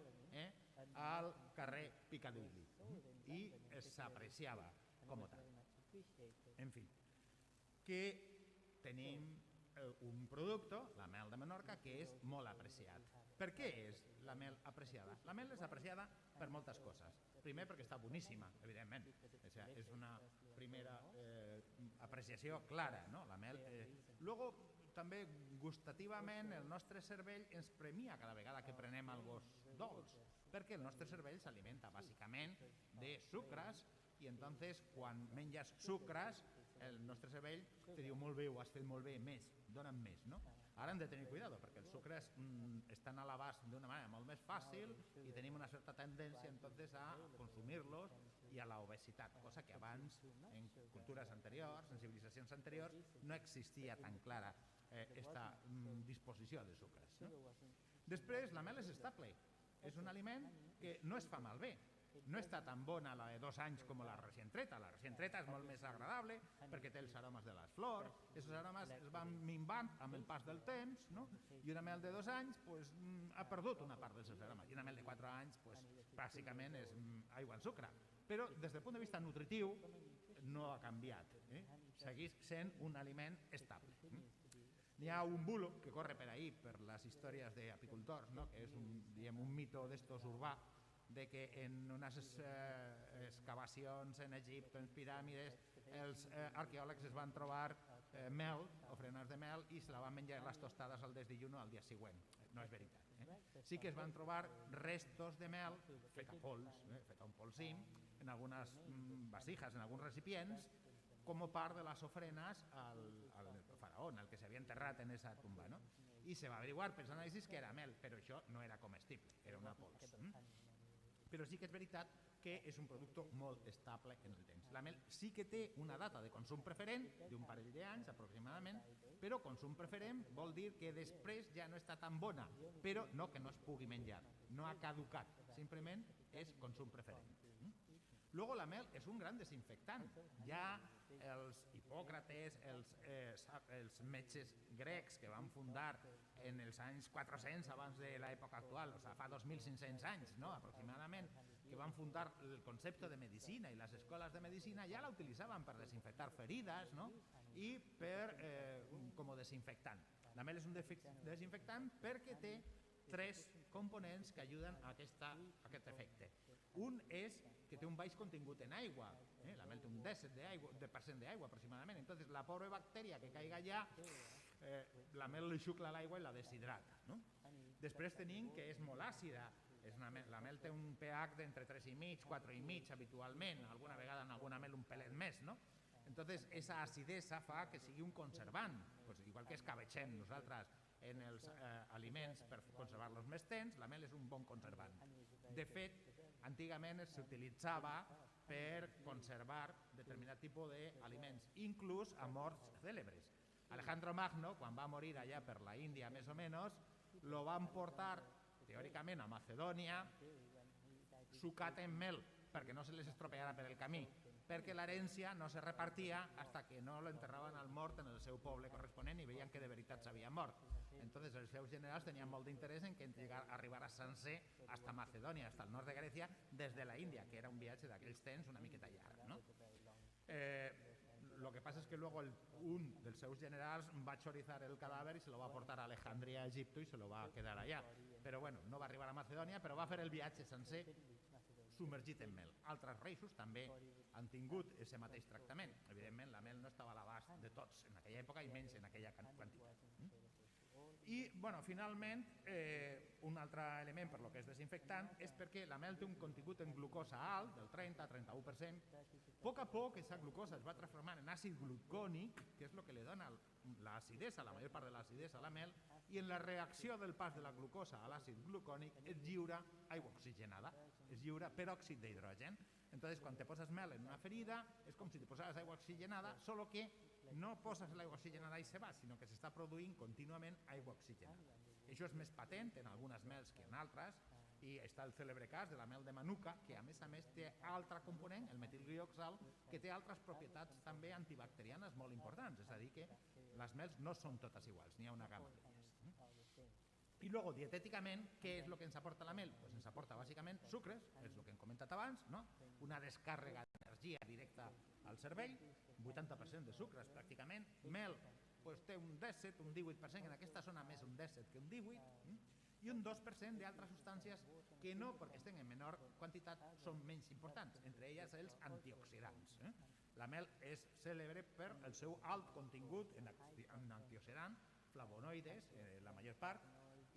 al carrer Piccadilly, i s'apreciava com a tal. En fi, que tenim un producte, la mel de Menorca, que és molt apreciat. Per què és la mel apreciada? La mel és apreciada per moltes coses. Primer, perquè està boníssima, evidentment. És una primera apreciació clara, no? La mel. Luego, també gustativament, el nostre cervell ens premia cada vegada que prenem algo dolç, perquè el nostre cervell s'alimenta bàsicament de sucres, i entonces quan menges sucres el nostre cervell te diu: molt bé, ho has fet molt bé, més, dona'm més, no? Ara hem de tenir cuidado perquè els sucres estan a l'abast d'una manera molt més fàcil i tenim una certa tendència entonces a consumir-los i a l'obesitat, cosa que abans en cultures anteriors, en civilitzacions anteriors, no existia tan clara aquesta disposició de sucres, no? Després, la mel és estable, és un aliment que no es fa malbé. No està tan bona la de 2 anys com la recient treta. La recient treta és molt més agradable perquè té els aromes de les flors, aquests aromes es van minvant amb el pas del temps, no? I una mel de 2 anys ha perdut una part dels seus aromes, i una mel de 4 anys bàsicament és aigua en sucre. Però des del punt de vista nutritiu no ha canviat, segueix sent un aliment estable. N'hi ha un bulo que corre per ahí, per les històries d'apicultors, que és un mito d'estos urbà, de que en unes excavacions en Egipte, en piràmides, els arqueòlegs es van trobar mel, ofrenes de mel, i se la van menjar les tostades al desdilluno al dia següent. No és veritat. Sí que es van trobar restos de mel feta pols, feta un polsim, en algunes vasijas, en alguns recipients, com a part de les ofrenes al faraó, el que s'havia enterrat en aquesta tomba. I se va averiguar per anàlisis que era mel, però això no era comestible, era una pols. Però sí que és veritat que és un producte molt estable en el temps. La mel sí que té una data de consum preferent, d'un parell d'anys aproximadament, però consum preferent vol dir que després ja no està tan bona, però no que no es pugui menjar, no ha caducat, simplement és consum preferent. Luego la mel és un gran desinfectant. Ja els Hipòcrates, els metges grecs que van fundar en els anys 400 abans de l'època actual, o sigui, fa 2.500 anys, no, aproximadament, que van fundar el concepte de medicina i les escoles de medicina, ja la utilitzaven per desinfectar ferides, no? I com a desinfectant. La mel és un desinfectant perquè té 3 components que ajuden a aquest efecte. Un és que té un baix contingut en aigua, la mel té un 10% d'aigua aproximadament, entonces la pobra bactèria que caiga allà, la mel li xucla l'aigua i la deshidrata. No? Després tenim que és molt àcida, la mel té un pH d'entre 3,5, 4,5 habitualment, alguna vegada en alguna mel un pelet més, no? Entonces, esa acidesa fa que sigui un conservant, pues, igual que escabetxem nosaltres en els aliments per conservar-los més temps, la mel és un bon conservant. De fet, antigament s'utilitzava per conservar determinat tipus d'aliments, inclús a morts cèlebres. Alejandro Magno, quan va morir allà per la Índia, més o menys, lo van portar teòricament a Macedònia, sucat en mel, perquè no se les estropeara per el camí, perquè l'herència no se repartia fins que no l'enterraven al mort en el seu poble corresponent i veien que de veritat s'havia mort. Entonces els seus generals tenien molt d'interès en que arribara sencer fins a Macedònia, fins al nord de Grècia, des de la Índia, que era un viatge d'aquells temps una miqueta llarg. No? Lo que pasa es que luego un dels seus generals va chorizar el cadàver i se lo va portar a Alejandria, a Egipto, i se lo va quedar allà. Però bueno, no va arribar a Macedònia, però va fer el viatge sencer submergit en mel. Altres reis també han tingut aquest mateix tractament. Evidentment, la mel no estava a l'abast de tots en aquella època i menys en aquella quantitat. I, bueno, finalment, un altre element per lo que és desinfectant és perquè la mel té un contingut en glucosa alt, del 30-31%. A poc, aquesta glucosa es va transformar en àcid glucònic, que és el que li dona l'acidesa, la major part de l'acidesa a la mel, i en la reacció del pas de la glucosa a l'àcid glucònic es lliura aigua oxigenada, es lliura peròxid d'hidrogen. Entonces, quan te poses mel en una ferida, és com si te posaves aigua oxigenada, solo que no poses l'aigua oxigenada i se va, sinó que s'està produint contínuament aigua oxigenada. Això és més patent en algunes mels que en altres, i està el cèlebre cas de la mel de Manuka, que a més té altre component, el metilglioxal, que té altres propietats també antibacterianes molt importants, és a dir, que les mels no són totes iguals, n'hi ha una gamma d'elles. I luego, dietèticament, què és el que ens aporta la mel? Pues ens aporta bàsicament sucres, és el que hem comentat abans, no? Una descàrrega d'energia directa al cervell, 80% de sucres pràcticament, mel pues, té un 17, un 18%, en aquesta zona més un 17 que un 18, i un 2% d'altres substàncies que no, perquè estan en menor quantitat, són menys importants, entre elles els antioxidants. La mel és cèlebre per el seu alt contingut en antioxidants, flavonoides, la major part,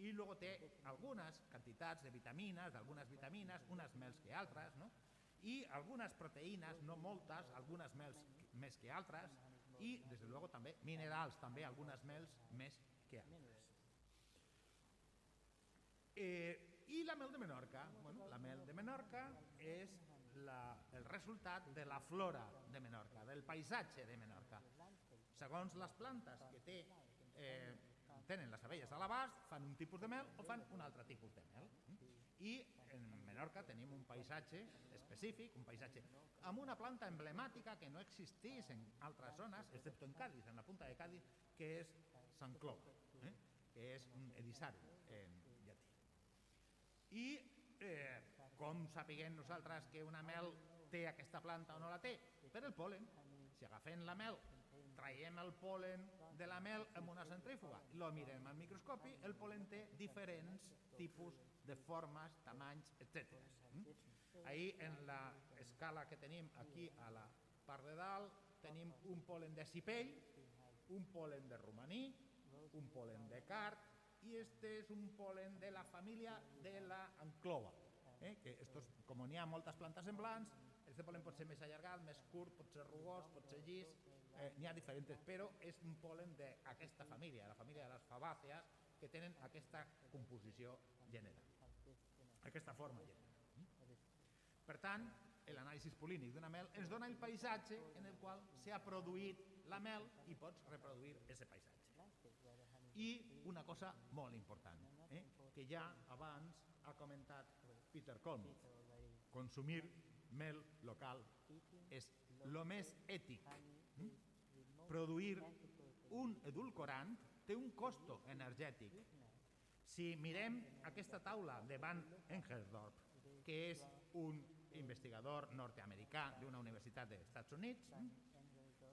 i luego té algunes quantitats de vitamines, d'algunes vitamines, unes mels que altres, no? I algunes proteïnes, no moltes, algunes mels més que altres, i, des de luego, també minerals, també algunes mels més que altres. I la mel de Menorca? Bueno, la mel de Menorca és el resultat de la flora de Menorca, del paisatge de Menorca. Segons les plantes que tenen les abelles a l'abast, fan un tipus de mel o fan un altre tipus de mel. I en Menorca tenim un paisatge específic, un paisatge amb una planta emblemàtica que no existeix en altres zones, excepte en Cádiz, en la punta de Cádiz, que és Sant Clou, que és un edissari en llatí. I com sapiguem nosaltres que una mel té aquesta planta o no la té? Per el pol·len. Si agafem la mel, traiem el pol·len de la mel amb una centrífuga i lo mirem al microscopi, el pol·len té diferents tipus de formes, tamanys, etc. Ahí en l'escala que tenim aquí a la part de dalt tenim un pol·len de cipell, un pol·len de romaní, un pol·len de card i este és un pol·len de la família de l'enclova. Que estos, com n'hi ha moltes plantes semblants, este pol·len pot ser més allargat, més curt, pot ser rugós, pot ser llis, n'hi ha diferents, però és un pol·len d'aquesta família, la família de les fabàcies, que tenen aquesta composició general, aquesta forma general. Per tant, l'anàlisi pol·línic d'una mel ens dona el paisatge en el qual s'ha produït la mel i pots reproduir aquest paisatge. I una cosa molt important, que ja abans ha comentat Peter Colm, consumir mel local és el més ètic. Produir un edulcorant té un costo energètic. Si mirem aquesta taula de Van Engelsdorf, que és un investigador nord-americà d'una universitat dels Estats Units,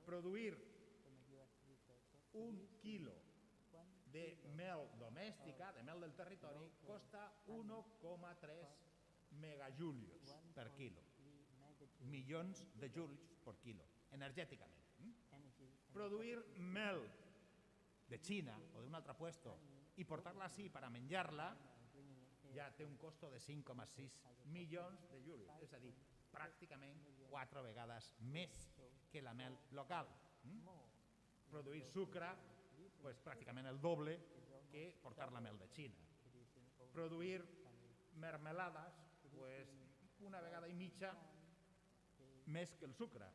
produir un quilo de mel domèstica, de mel del territori, costa 1,3 megajúlios per quilo. Milions de julis per quilo, energèticament. Produir mel de Xina o d'un altre puesto i portar-la així per a menjar-la ja té un costo de 5,6 milions de julis, és a dir, pràcticament 4 vegades més que la mel local. Produir sucre, pues, pràcticament el doble que portar la mel de Xina. Produir mermelades, pues, una vegada i mitja més que el sucre.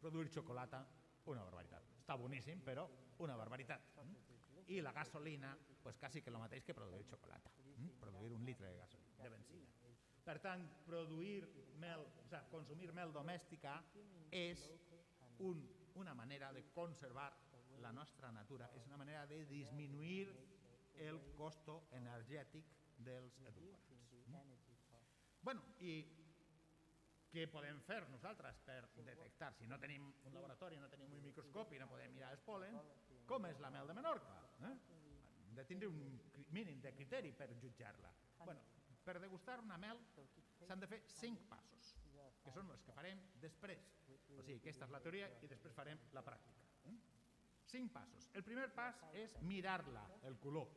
Produir xocolata, una barbaritat. Està boníssim, però una barbaritat. I la gasolina, pues, quasi que el mateix que produir xocolata. Produir un litre de gasolina, de benzina. Per tant, consumir mel domèstica és una manera de conservar la nostra natura, és una manera de disminuir el costo energètic dels edulcorants. Bueno, i què podem fer nosaltres per detectar? Si no tenim un laboratori, no tenim un microscopi, no podem mirar els pol·len, com és la mel de Menorca? Hem de tindre un mínim de criteri per jutjar-la. Bueno, per degustar una mel s'han de fer 5 passos, que són els que farem després. O sigui, aquesta és la teoria i després farem la pràctica. 5 passos. El primer pas és mirar-la, el color.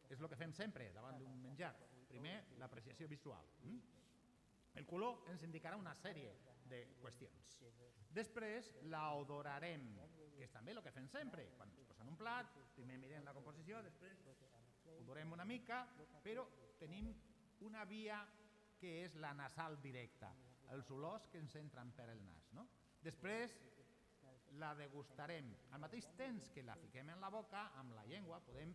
És el que fem sempre davant d'un menjar. Primer, l'apreciació visual. El color ens indicarà una sèrie de qüestions. Després l'odorarem, que és també el que fem sempre. Quan ens posen un plat, primer mirem la composició, després odorem una mica, però tenim una via que és la nasal directa, els olors que ens entren per el nas. Després la degustarem. Al mateix temps que la fiquem en la boca, amb la llengua podem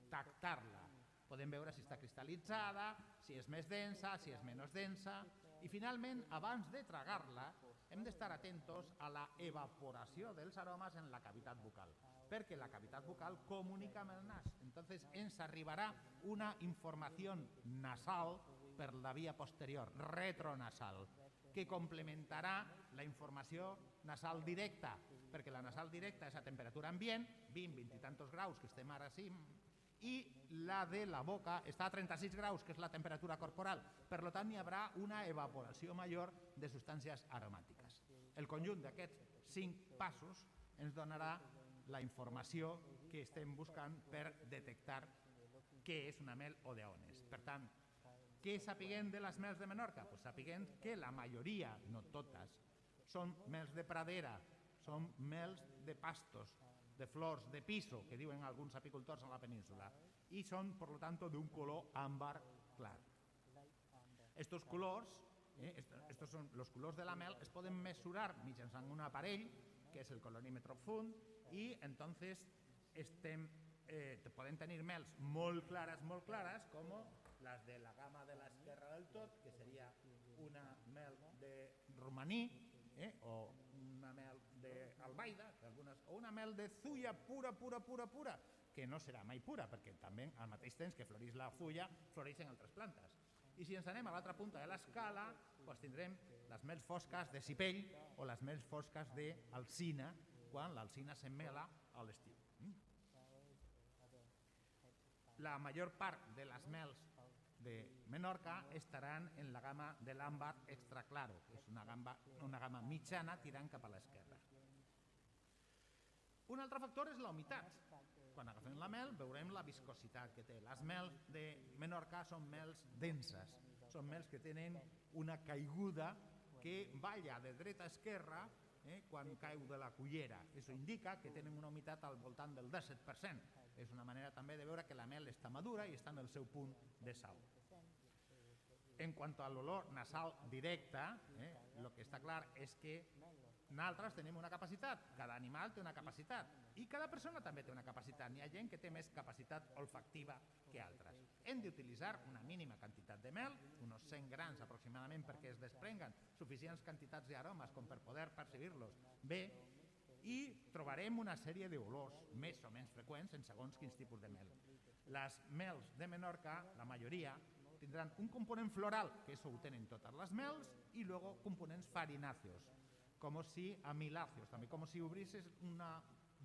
tactar-la. Podem veure si està cristal·litzada, si és més densa, si és menys densa. I finalment, abans de tragar-la, hem d'estar atentos a la evaporació dels aromes en la cavitat bucal, perquè la cavitat bucal comunica amb el nas. Entonces ens arribarà una informació nasal per la via posterior, retronasal, que complementarà la informació nasal directa, perquè la nasal directa és a temperatura ambient, 20 i tantos graus, que estem ara sí, i la de la boca està a 36 graus, que és la temperatura corporal. Per tant, hi haurà una evaporació major de substàncies aromàtiques. El conjunt d'aquests 5 passos ens donarà la informació que estem buscant per detectar què és una mel o d'on és. Per tant, què sapiguem de les mels de Menorca? Pues sapiguem que la majoria, no totes, són mels de pradera, són mels de pastos, de flors, de piso, que diuen alguns apicultors a la península, i són, per tant, d'un color àmbar clar. Estos colors, estos són los colors de la mel, es poden mesurar mitjançant un aparell, que és el colorímetre Fund, i entonces podem tenir mels molt clares, com les de la gamma de l'esquerra del tot, que seria una mel de romaní, o una mel d'albaida, o una mel de zulla pura, que no serà mai pura, perquè també al mateix temps que floreix la zulla, floreixen altres plantes. I si ens anem a l'altra punta de l'escala, tindrem les mels fosques de cipell o les mels fosques d'alzina, quan l'alzina s'emmela a l'estiu. La major part de les mels de Menorca estaran en la gamma de l'àmbar extra claro, que és una gamma mitjana tirant cap a l'esquerra. Un altre factor és la humitat. Quan agafem la mel veurem la viscositat que té. Les mels de Menorca són mels denses, són mels que tenen una caiguda que balla de dreta a esquerra quan cau de la cullera. Això indica que tenen una humitat al voltant del 17%. És una manera també de veure que la mel està madura i està en el seu punt de sal. En quant a l'olor nasal directe, el que està clar és que Nosaltres tenim una capacitat, cada animal té una capacitat i cada persona també té una capacitat. N'hi ha gent que té més capacitat olfactiva que altres. Hem d'utilitzar una mínima quantitat de mel, uns 100 grams aproximadament, perquè es desprenguen suficients quantitats d'aromes com per poder percibir-los bé, i trobarem una sèrie d'olors més o menys freqüents en segons quins tipus de mel. Les mels de Menorca, la majoria, tindran un component floral, que això ho tenen totes les mels, i luego components farináceos, com si amiláceos, també com si obrisses una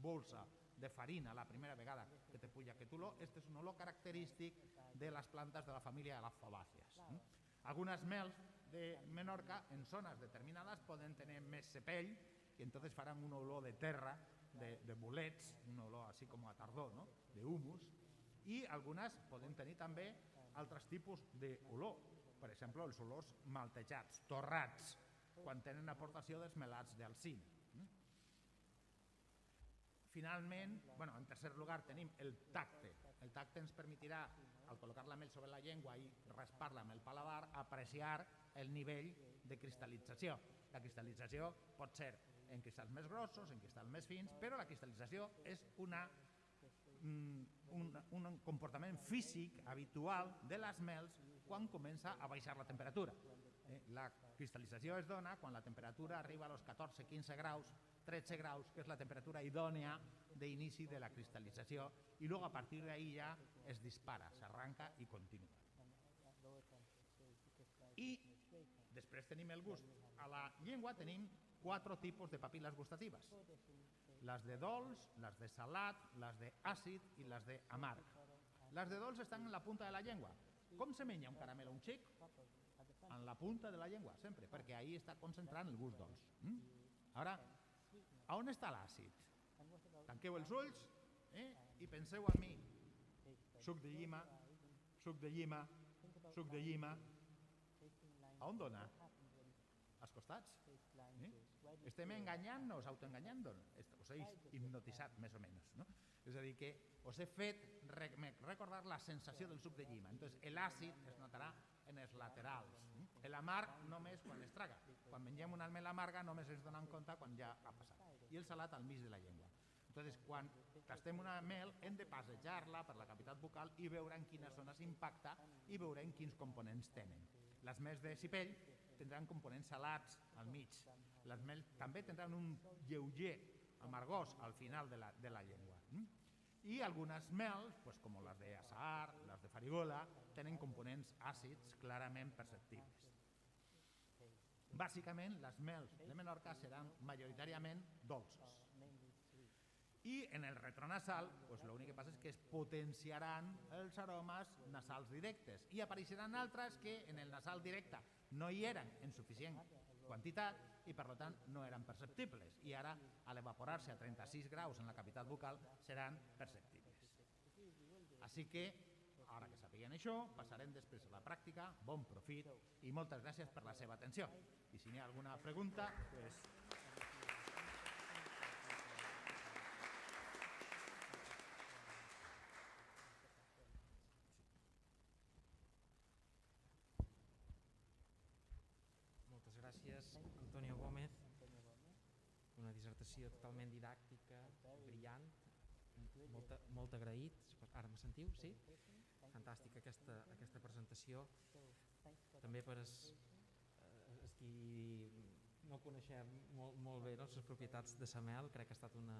bolsa de farina la primera vegada que te puja aquest olor. Este és un olor característic de les plantes de la família de les fabàcies. Algunes mels de Menorca en zones determinades poden tenir més cepell i entonces faran un olor de terra, de bolets, un olor així com a tardor, no? D'humus, i algunes poden tenir també altres tipus d'olor, per exemple els olors maltejats, torrats, quan tenen aportació dels melats d'alzina. Finalment, en tercer lloc tenim el tacte. El tacte ens permetirà, al col·locar la mel sobre la llengua i raspar-la amb el paladar, apreciar el nivell de cristal·lització. La cristal·lització pot ser en cristalls més grossos, en cristalls més fins, però la cristal·lització és un comportament físic habitual de les mels quan comença a baixar la temperatura. La cristal·lització es dona quan la temperatura arriba als 14-15 graus, 13 graus, que és la temperatura idònea d'inici de la cristal·lització, i luego a partir d'ahí ja es dispara, s'arranca i continua. I després tenim el gust. A la llengua tenim 4 tipus de papil·les gustatives: les de dolç, les de salat, les d'àcid i les d'amarg. Les de dolç estan en la punta de la llengua. Com se menja un caramel o un xic? En la punta de la llengua, sempre, perquè ahí està concentrant el gust dolç. Ara, a on està l'àcid? Tanqueu els ulls i penseu en mi. Suc de llima, suc de llima, suc de llima. A on dona? Als costats. Estem enganyant-nos, autoenganyant-nos. Us he hipnotitzat, més o menys. És a dir, que us he fet recordar la sensació del suc de llima. Entonces, l'àcid es notarà en els laterals. L'amarg només quan es traga. Quan mengem una mel amarga només ens donem compte quan ja ha passat. I el salat al mig de la llengua. Entonces, quan tastem una mel hem de passejar-la per la cavitat bucal i veure en quines zones impacta i veure en quins components tenen. Les mels de cipell tindran components salats al mig. Les mels també tindran un lleuger amargós al final de la llengua. I algunes mels, com les d'azahar, les de farigola, tenen components àcids clarament perceptibles. Bàsicament, les mels de Menorca seran majoritàriament dolces. I en el retronasal, l'únic que passa és que es potenciaran els aromes nasals directes i apareixeran altres que en el nasal directe no hi eren en suficient quantitat i per tant no eren perceptibles, i ara a l'evaporar-se a 36 graus en la cavitat bucal seran perceptibles. Així que, ara que sapiguen això, passarem després a la pràctica. Bon profit i moltes gràcies per la seva atenció. I si n'hi ha alguna pregunta, doncs... Moltes gràcies, Antonio Gómez. Una dissertació totalment didàctica, brillant, molt agraït. Ara me sentiu? Sí? Fantàstica aquesta presentació. També per qui no coneixem molt bé les propietats de la mel, crec que ha estat una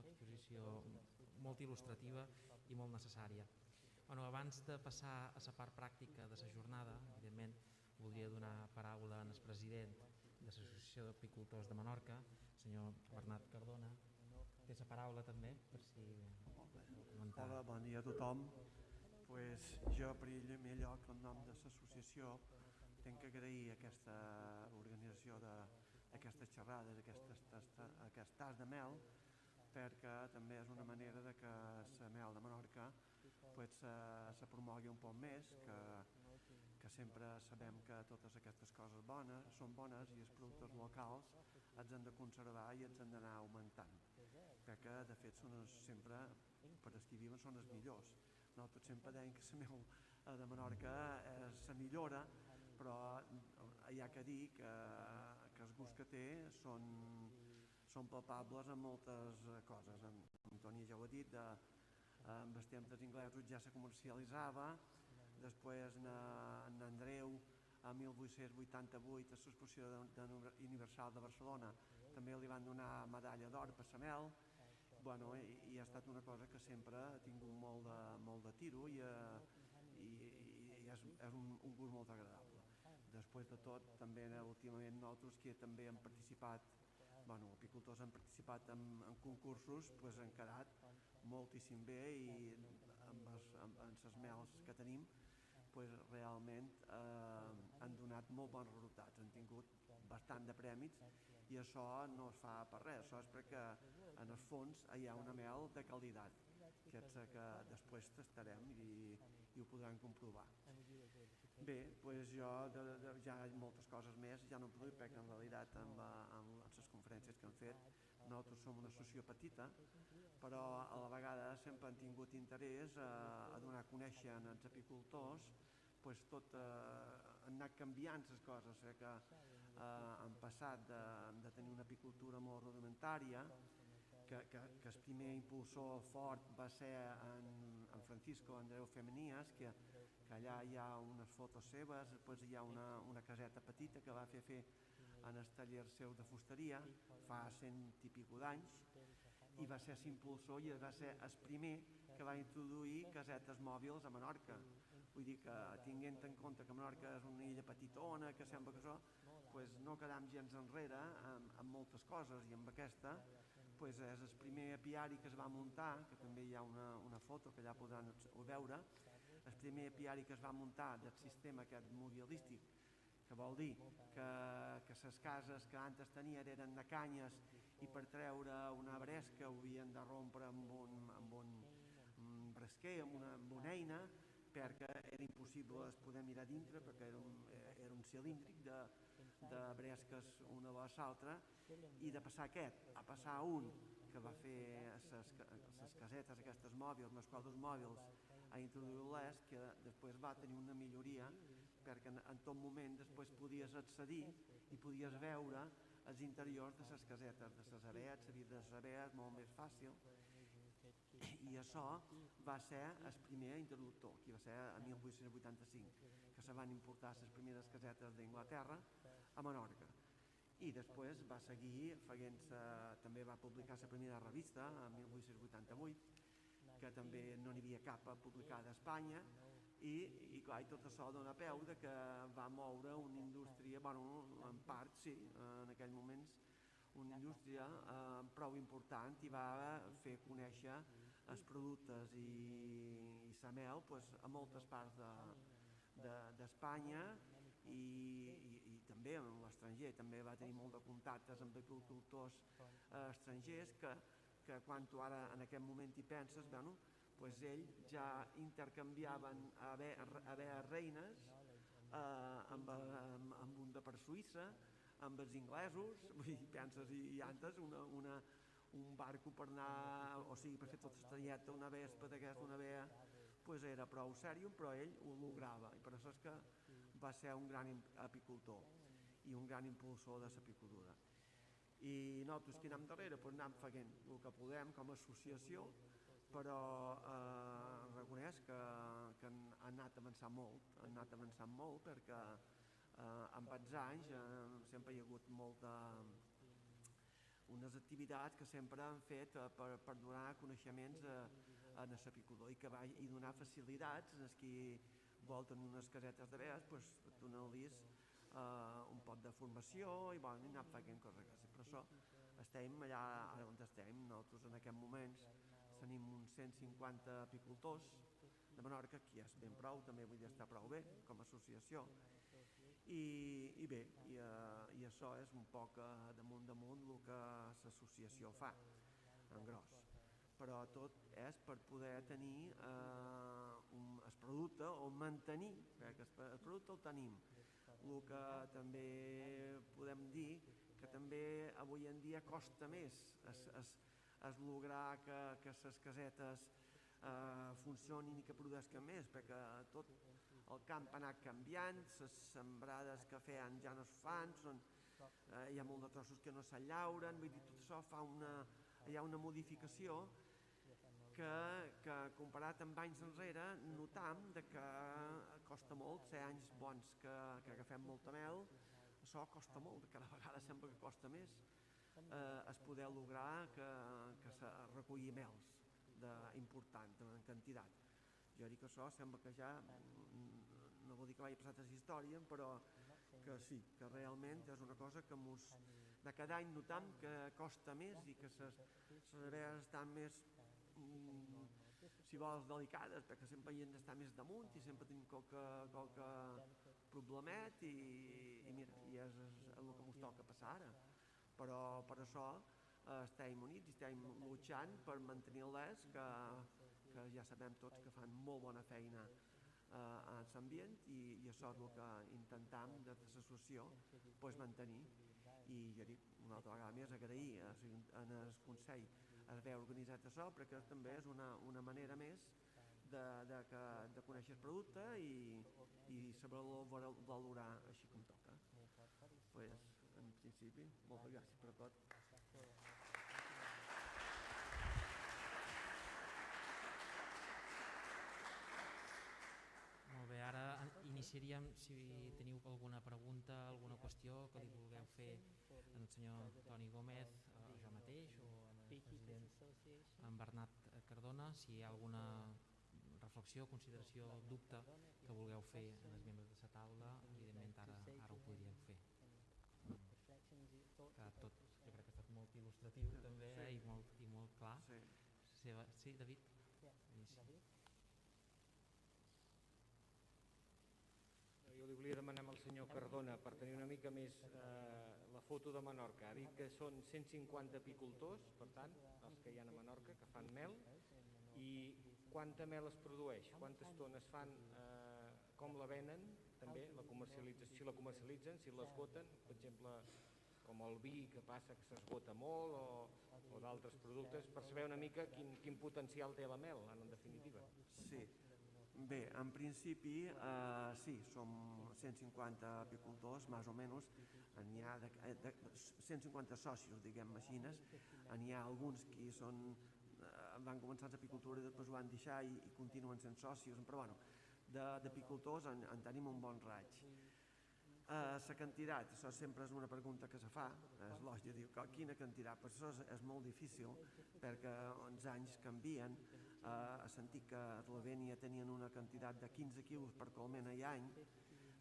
exposició molt il·lustrativa i molt necessària. Abans de passar a la part pràctica de la jornada, evidentment voldria donar paraula al president de l'Associació d'Apicultors de Menorca, el senyor Bernat Cardona. Té la paraula també, per si vol comentar. Hola, bon dia a tothom. Jo, en primer lloc, en nom de l'associació, tinc que agrair aquesta organització d'aquestes xerrades, aquest tas de mel, perquè també és una manera que la mel de Menorca se promogui un poc més, que sempre sabem que totes aquestes coses bones són bones i els productes locals els hem de conservar i els hem d'anar augmentant. Crec que, de fet, sempre, per als qui viuen, són els millors. Nosaltres sempre dèiem que la mel de Menorca és la millora, però hi ha que dir que que els gust que té són palpables en moltes coses. En Toni ja ho ha dit, amb els temps dels inglesos ja se comercialitzava, després en Andreu, a 1888, a l'exposició universal de Barcelona, també li van donar medalla d'or per la mel, i ha estat una cosa que sempre ha tingut molt de tiro i és un gust molt agradable. Després de tot, també últimament nosaltres que també hem participat, apicultors han participat en concursos, han quedat moltíssim bé i amb les mels que tenim realment han donat molt bons resultats, han tingut bastant de prèmits i això no es fa per res, això és perquè en el fons hi ha una mel de qualitat, que és que després tastarem i ho podran comprovar. Bé, jo ja hi ha moltes coses més, ja no em produït perquè en realitat amb les conferències que hem fet nosaltres som una associació petita, però a la vegada sempre han tingut interès a donar a conèixer als apicultors tot han anat canviant les coses, que han passat de tenir una apicultura molt rudimentària, que el primer impulsor fort va ser en Francisco Andreu Femenias, que allà hi ha unes fotos seves, després hi ha una caseta petita que va fer en el taller seu de fusteria fa 100 i pico d'anys, i va ser l'impulsor i va ser el primer que va introduir casetes mòbils a Menorca. Vull dir que, tinguent en compte que Menorca és una illa petitona, que sembla que això, no quedam gens enrere amb moltes coses, i amb aquesta és el primer apiari que es va muntar, que també hi ha una foto que allà podran veure, el primer apiari que es va muntar del sistema aquest mobilístic, que vol dir que les cases que antes tenien eren de canyes i per treure una bresca ho havien de rompre amb un bresquer, amb una eina, perquè era impossible poder mirar dintre, perquè era un cilíndric de bresques una a l'altra, i de passar aquest a passar un que va fer les casetes aquestes mòbils, els quadres mòbils, a introduir-les, que després va tenir una milloria, perquè en tot moment després podies accedir i podies veure els interiors de les casetes, de les avets, la vida de les avets, molt més fàcil, i això va ser el primer introductor, que va ser a 1885, que se van importar les primeres casetes d'Anglaterra a Menorca. I després va seguir fent-se, també va publicar la primera revista, en 1888, que també no n'hi havia cap publicada a Espanya, i clar, tot això dona peu que va moure una indústria, en part sí, en aquell moments, una indústria prou important, i va fer conèixer els productes i la mel a moltes parts d'Espanya i també en l'estranger. També va tenir molt de contactes amb apicultors estrangers que quan tu ara en aquest moment hi penses, ells ja intercanviaven abelles reines amb un de per Suïssa, amb els inglesos, penses, i antes un barco per anar, o sigui, per fer tota l'estadieta, una vespa d'aquesta, una vea, era prou sèrio, però ell ho lograva, i per això és que va ser un gran apicultor i un gran impulsor de l'apicultura. I nosaltres que anem darrere, anem fent el que podem com a associació, però reconeix que han anat avançant molt, perquè en els anys sempre hi ha hagut unes activitats que sempre han fet per donar coneixements a l'apicultor i donar facilitats a qui vol tenir unes casetes de veus, donar-los un pot de formació i anar fent coses. Per això estem allà on estem. Nosaltres en aquests moments tenim uns 150 apicultors de Menorca, que ja és ben prou, també vull dir estar prou bé com a associació. I bé, i això és un poc damunt el que l'associació fa, en gros. Però tot és per poder tenir el producte o mantenir, perquè el producte el tenim. El que també podem dir que també avui en dia costa més es lograr que les casetes funcionin i que produeixen més, perquè tot el camp ha anat canviant, les sembrades que feien ja no es fan, hi ha molt de trossos que no s'enllauren, vull dir, tot això hi ha una modificació que comparat amb anys enrere notam que costa molt, ser anys bons que agafem molta mel, això costa molt, cada vegada sembla que costa més es poder lograr que se reculli mels important, en quantitat. Jo dic que això sembla que ja, no vol dir que l'hagi passat a la història, però que sí, que realment és una cosa que de cada any notam que costa més i que les abelles estan més, si vols, delicades, perquè sempre hi hem d'estar més damunt i sempre tenim qualque problemet i mira, i és el que ens toca passar ara. Però per això estem units i estem lluitant per mantenir-les, que ja sabem tots que fan molt bona feina a l'ambient i això és el que intentem des de l'associació mantenir. I jo dic una altra vegada més agrair al Consell haver organitzat això, perquè també és una manera més de conèixer el producte i saber-lo valorar així com toca. En principi, moltes gràcies per tot. Molt bé, ara iniciaríem, si teniu alguna pregunta, alguna qüestió que li vulgueu fer al senyor Toni Gómez, jo mateix, o al president, en Bernat Cardona, si hi ha alguna reflexió, consideració, dubte que vulgueu fer als membres de la taula, evidentment ara ho podríeu fer. Jo crec que ha estat molt il·lustratiu també i molt clar. Sí, David? Jo li volia demanar al senyor Cardona, per tenir una mica més la foto de Menorca. Ha dit que són 150 apicultors, per tant, els que hi ha a Menorca, que fan mel, i quanta mel es produeix, quantes tones fan, com la venen, també, si la comercialitzen, si l'esgoten, per exemple, com el vi, que passa que s'esgota molt, o d'altres productes, per saber una mica quin potencial té la mel, en definitiva. Sí. Bé, en principi, sí, som 150 apicultors, més o menys, n'hi ha 150 socis, diguem així, n'hi ha alguns que van començar l'apicultura i després ho van deixar i continuen sent socis, però bueno, d'apicultors en tenim un bon raig. La quantitat, això sempre és una pregunta que se fa, és lògic, diu, quina quantitat? Però això és molt difícil perquè els anys canvien. A sentir que a Eslovènia tenien una quantitat de 15 quilos per colmena i any,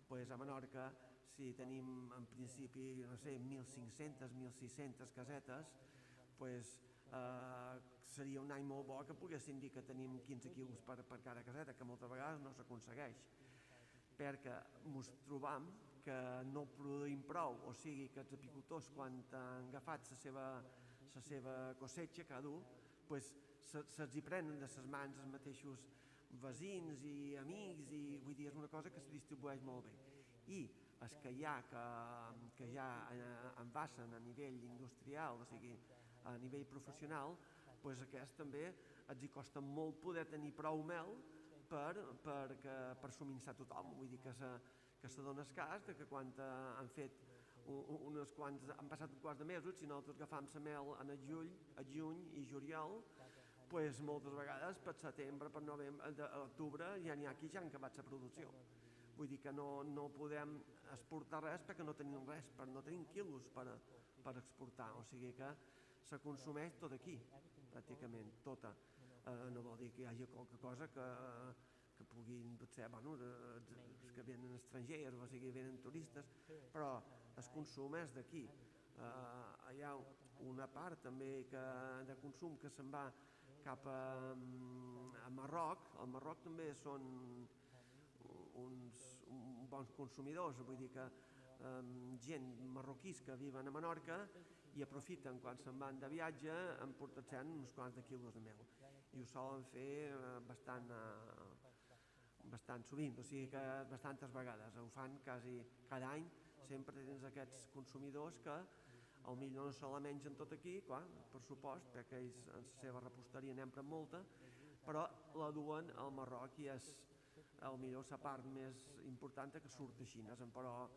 a Menorca, si tenim en principi, no sé, 1.500, 1.600 casetes, seria un any molt bo que poguessin dir que tenim 15 quilos per cada caseta, que moltes vegades no s'aconsegueix, perquè ens trobam que no produïm prou, o sigui que els apicultors, quan han agafat la seva cosetxa cada un, se'ls hi prenen de les mans els mateixos veïns i amics, i vull dir, és una cosa que se distribueix molt bé. I els que ja envasen a nivell industrial, o sigui, a nivell professional, aquests també els hi costa molt poder tenir prou mel per subministrar tothom. Vull dir que se dona el cas que quan han fet han passat uns quants de mesos, si nosaltres agafam la mel en el juny i juliol, moltes vegades per setembre, per novembre, a l'octubre ja n'hi ha qui ja han acabat la producció. Vull dir que no podem exportar res perquè no tenim res, no tenim quilos per exportar, o sigui que se consumeix tot aquí, pràcticament, tota. No vol dir que hi hagi qualque cosa que puguin, potser, els que venen estrangers, o sigui, venen turistes, però el consum és d'aquí. Hi ha una part també de consum que se'n va cap a Marroc. Al Marroc també són uns bons consumidors, vull dir que gent marroquís que viuen a Menorca i aprofiten quan se'n van de viatge emportant uns quants de quilos de mel, i ho solen fer bastant sovint, o sigui que bastantes vegades ho fan quasi cada any. Sempre tens aquests consumidors que potser no se la mengen tot aquí, clar, per supost, perquè ells en la seva reposteria n'empren molta, però la duen al Marroc i és potser la part més important que surt així, però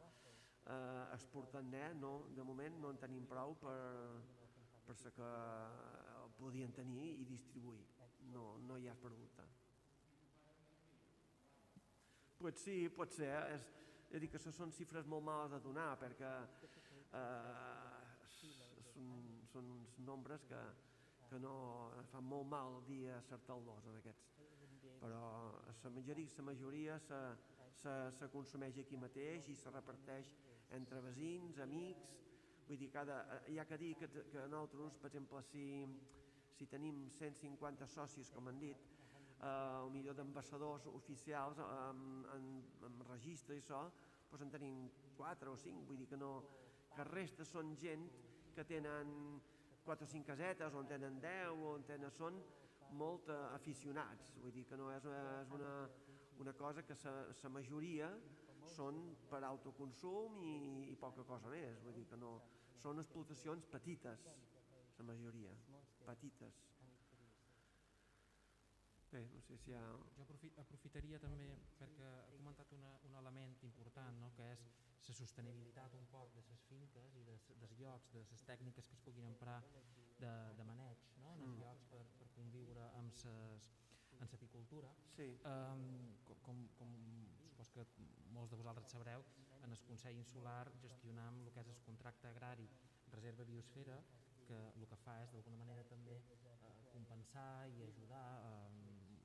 exportant net, no, de moment no en tenim prou per ser que podien tenir i distribuir. No hi ha producte. Pues sí, pot ser. És a dir, que són xifres molt males de donar perquè són uns nombres que no fan molt mal dir acertar el dos en aquests. Però la majoria se consumeix aquí mateix i se reparteix entre veïns, amics. Vull dir, hi ha que dir que nosaltres, per exemple, si tenim 150 socis, com han dit, millor d'ambassadors oficials amb registre i això, doncs en tenim 4 o 5, vull dir que no, que resta són gent que tenen 4 o 5 casetes, o en tenen 10, o en tenen, són molt aficionats, vull dir que no és una cosa que la majoria són per autoconsum i poca cosa més, vull dir que no, són explotacions petites, la majoria, petites. Bé, no sé si hi ha... Jo aprofitaria també perquè ha comentat un element important, no? Que és la sostenibilitat un poc de les finques i dels llocs, de les tècniques que es puguin emprar de maneig, no? En els llocs per conviure amb l'apicultura. Sí. Com supos que molts de vosaltres sabreu, en el Consell Insular gestionam el que és el contracte agrari Reserva Biosfera, que el que fa és d'alguna manera també compensar i ajudar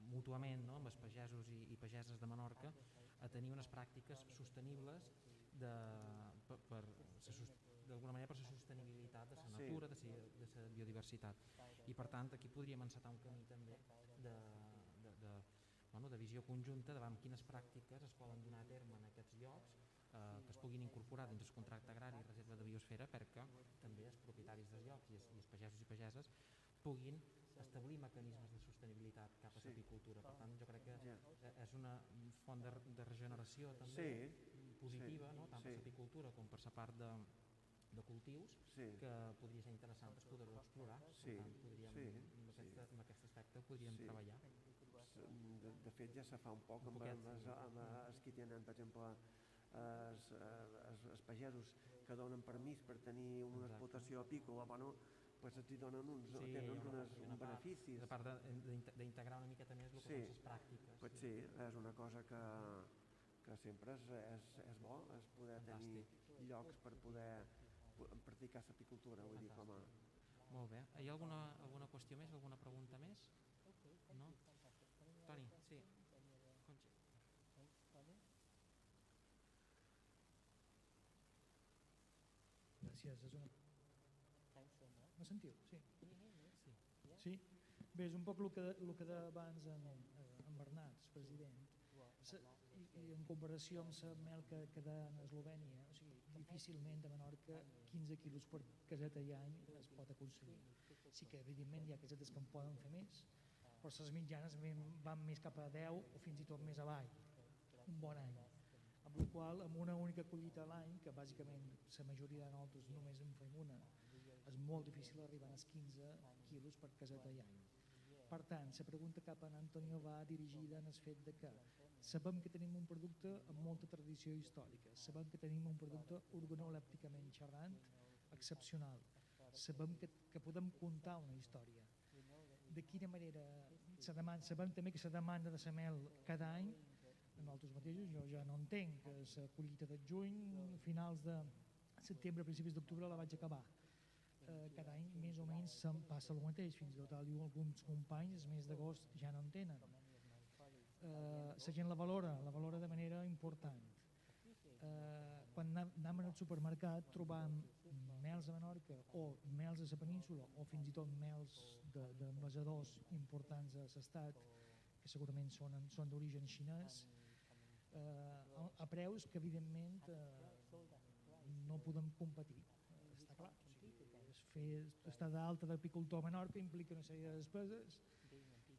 mútuament, no, amb els pagesos i pageses de Menorca a tenir unes pràctiques sostenibles d'alguna manera per la sostenibilitat de la natura, de la biodiversitat. I per tant aquí podríem encetar un camí també de visió conjunta davant quines pràctiques es poden donar a terme en aquests llocs que es puguin incorporar dins el contracte agrari i reserva de biosfera perquè també els propietaris dels llocs i els pagesos i pageses puguin establir mecanismes de sostenibilitat cap a l'apicultura. Per tant, jo crec que és una font de regeneració també positiva, no? Tant per l'apicultura com per la part de cultius, que podria ser interessant poder-ho explorar. Per tant, amb aquest aspecte podríem treballar. De fet, ja se fa un poc amb els que tenen, per exemple, els pagesos que donen permís per tenir una explotació apícola, bueno, pues els donen uns beneficis. A part d'integrar una miqueta més el que són les pràctiques. Pues sí, és una cosa que sempre és bo, és poder tenir llocs per poder practicar l'apicultura, vull dir, com a... Molt bé. Hi ha alguna qüestió més, alguna pregunta més? No? Toni, sí. Gràcies. Me sentiu? Sí. Sí? Bé, és un poc el que deia abans en Bernat, el president. I en comparació amb la mel que da a Eslovènia, o sigui, difícilment a Menorca 15 quilos per caseta i any es pot aconseguir. Sí que evidentment hi ha casetes que en poden fer més, però les mitjanes van més cap a 10 o fins i tot més avall, un bon any. Amb la qual amb una única collita a l'any, que bàsicament la majoria de nosaltres només en fem una, és molt difícil arribar als 15 quilos per caseta i any. Per tant, la pregunta cap a Antonio va dirigida en el fet de que sabem que tenim un producte amb molta tradició històrica, sabem que tenim un producte organolèpticament xerrant excepcional, sabem que podem contar una història. De quina manera, sabem també que la demanda de la mel cada any, nosaltres mateixos, jo ja no entenc que la collita de juny, finals de setembre, principis d'octubre la vaig acabar. Cada any més o menys se'm passa el mateix, fins i tot alguns companys el mes d'agost ja no en tenen. La gent la valora de manera important. Quan anem al supermercat trobam mels a Menorca o mels a la península o fins i tot mels d'envasadors importants a l'estat que segurament són d'origen xinès a preus que evidentment no podem competir, està clar. Estar d'alta d'apicultor a Menorca implica una sèrie de despeses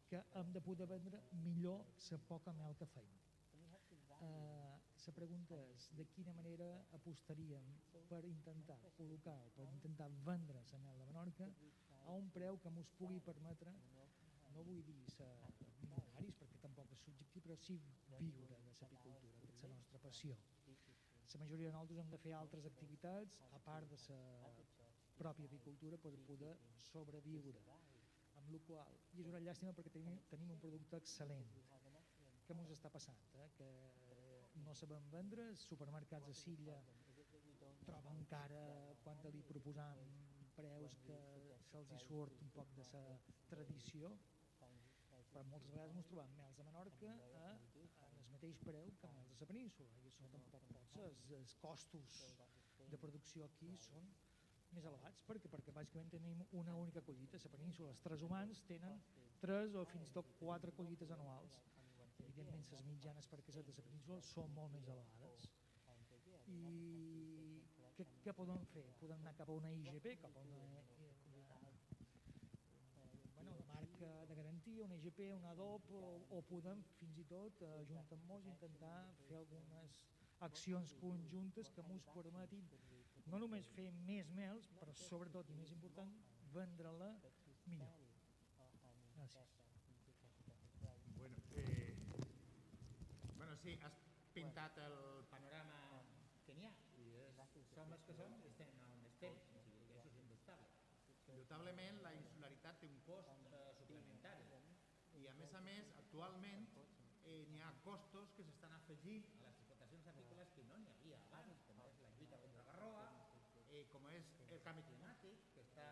que hem de poder vendre millor la poca mel que feim. La pregunta és de quina manera apostaríem per intentar col·locar, per intentar vendre la mel de Menorca a un preu que ens pugui permetre, no vull dir milionaris perquè tampoc és subjectiu, però sí viure de l'apicultura, que és la nostra passió. La majoria de nosaltres hem de fer altres activitats a part de la pròpia apicultura per poder sobreviure, amb la qual i és una llàstima perquè tenim un producte excel·lent. Què ens està passant? Que no sabem vendre, els supermercats a Silla troben encara quan li proposam preus que se'ls hi surt un poc de la tradició, però moltes vegades ens trobam mels a Menorca al mateix preu que mels a la península, i això tampoc pot ser. Els costos de producció aquí són més elevats, perquè bàsicament tenim una única collita. A la península els 3 humans tenen 3 o fins i tot 4 collites anuals. Evidentment les mitjanes per aquesta de la península són molt més elevades. I què podem fer? Podem anar cap a una IGP, cap a una marca de garantia, una IGP, una ADOP, o podem fins i tot ajuntar-nos i intentar fer algunes accions conjuntes que ens permetin no només fer més mels, però sobretot, i més important, vendre-la millor. Gràcies. Bueno, sí, has pintat el panorama que n'hi ha, i som els que som i estem on estem, això és indubtable. Indubtablement la insularitat té un cost suplementari i a més, actualment n'hi ha costos que s'estan afegint a les explotacions apícoles que no n'hi havia abans, com és la lluita contra la roba, com és el canvi climàtic, que està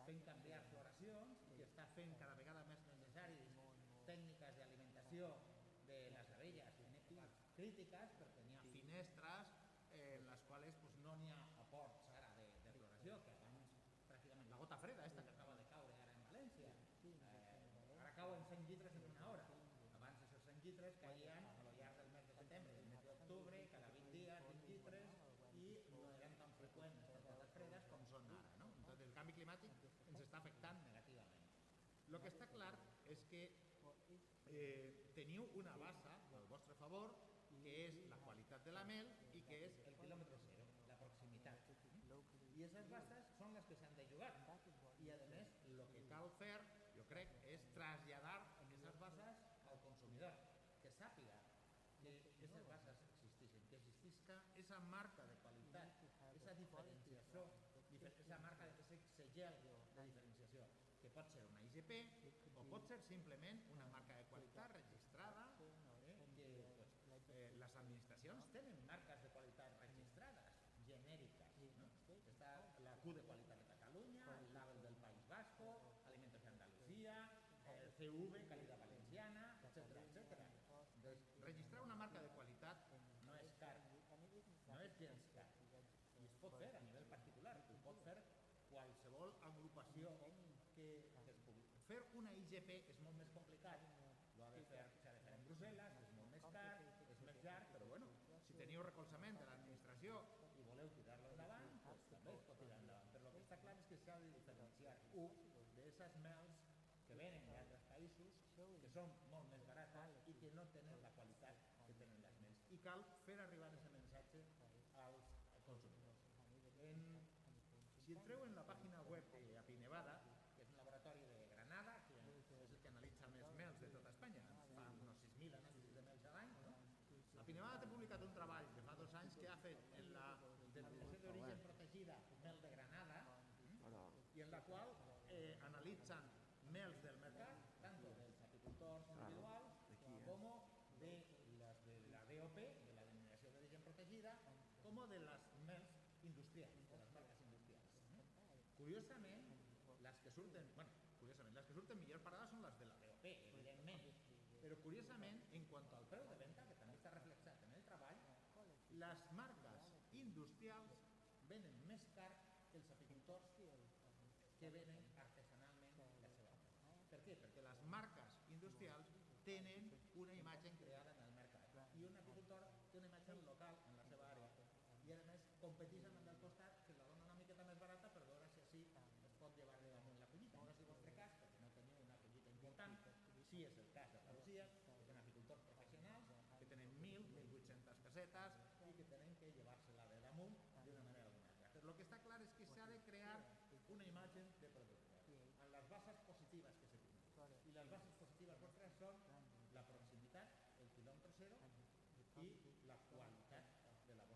fent canviar floracions i que està fent cada vegada més necessaris tècniques d'alimentació de les abelles en èpoques crítiques, perquè n'hi ha finestres en les quals no n'hi ha aports ara de floració, que abans pràcticament la gota freda esta que acaba de caure ara en València, ara cauen 100 litres en una hora. Abans aquests 100 litres caien a lo llarg del mes de setembre, el mes d'octubre, cada 20 dies, 20 litres, i no eren tan freqüents les gotes fredes com són ara, no? Entonces, el canvi climàtic ens està afectant negativament. El que està clar és que teniu una base al vostre favor, que és la qualitat de la mel i que és el quilòmetre zero, la proximitat. I aquestes bases són les que s'han de jugar. I a més, el que cal fer, jo crec, és traslladar aquestes bases al consumidor, que sàpiga que aquestes bases existeixen, que existisca aquesta marca de qualitat, aquesta diferenciació, aquesta marca, aquest segell de diferenciació, que pot ser una IGP o pot ser simplement una marca de qualitat registrada, que les administracions tenen marques de qualitat registrades, genèriques, no? Està la Q de qualitat de Catalunya, el label del País Vasco, Alimentos de Andalucía, el CV, Calidad Valenciana, etc. Registrar una marca de qualitat no és car, no és gens car, i es pot fer a nivell particular, ho pot fer qualsevol agrupació que es pugui. Fer una IGP és molt més complicat, s'ha de fer en Brussel·les, és molt més car, és més llarg, però bueno, si teniu recolzament de l'administració i voleu tirar-lo endavant, doncs també es pot tirar endavant. Però el que està clar és que s'ha de diferenciar d'aquestes mels que venen d'altres països, que són molt més barates i que no tenen la qualitat que tenen les mels. I cal fer arribar aquest missatge als consumidors. Si entreu en la pàgina web d'Apinevada, que és un laboratori de Granada, que és el que analitza més mels de tota Espanya, fa uns 6.000 anàlisis de mels a l'any, Apinevada té publicat un treball de fa 2 anys que ha fet en la denominació d'origen protegida mel de Granada, i en la qual analitzen mels del mercat, tant dels apicultors individuals com de la DOP, de la denominació d'origen protegida, com de les mels industrials, de les marques industrials. Curiosament, les que surten millor parades són les de la DOP, evidentment, però curiosament, en quant al preu de venda, que també està reflexat en el treball, les marques industrials venen més car que els apicultors que venen artesanalment la seva mel. Per què? Perquè les marques industrials tenen una imatge creada en el mercat i un apicultor té una imatge local en la seva àrea i a més competeixen amb el costat que la dona una miqueta més barata per veure si així es pot llevar de damunt la collita. No és el vostre cas perquè no teniu una collita important, sí és el cas de Andalusia, que tenen apicultors professionals que tenen 1.000, 1.800 casetes i que tenen que llevar-se-la de damunt d'una manera o d'una altra. Però el que està clar és que s'ha de crear una imatge de producte amb les bases positives que se tenen. I les bases positives vostres són la proximitat, el quilòmetre zero i la qualitat de la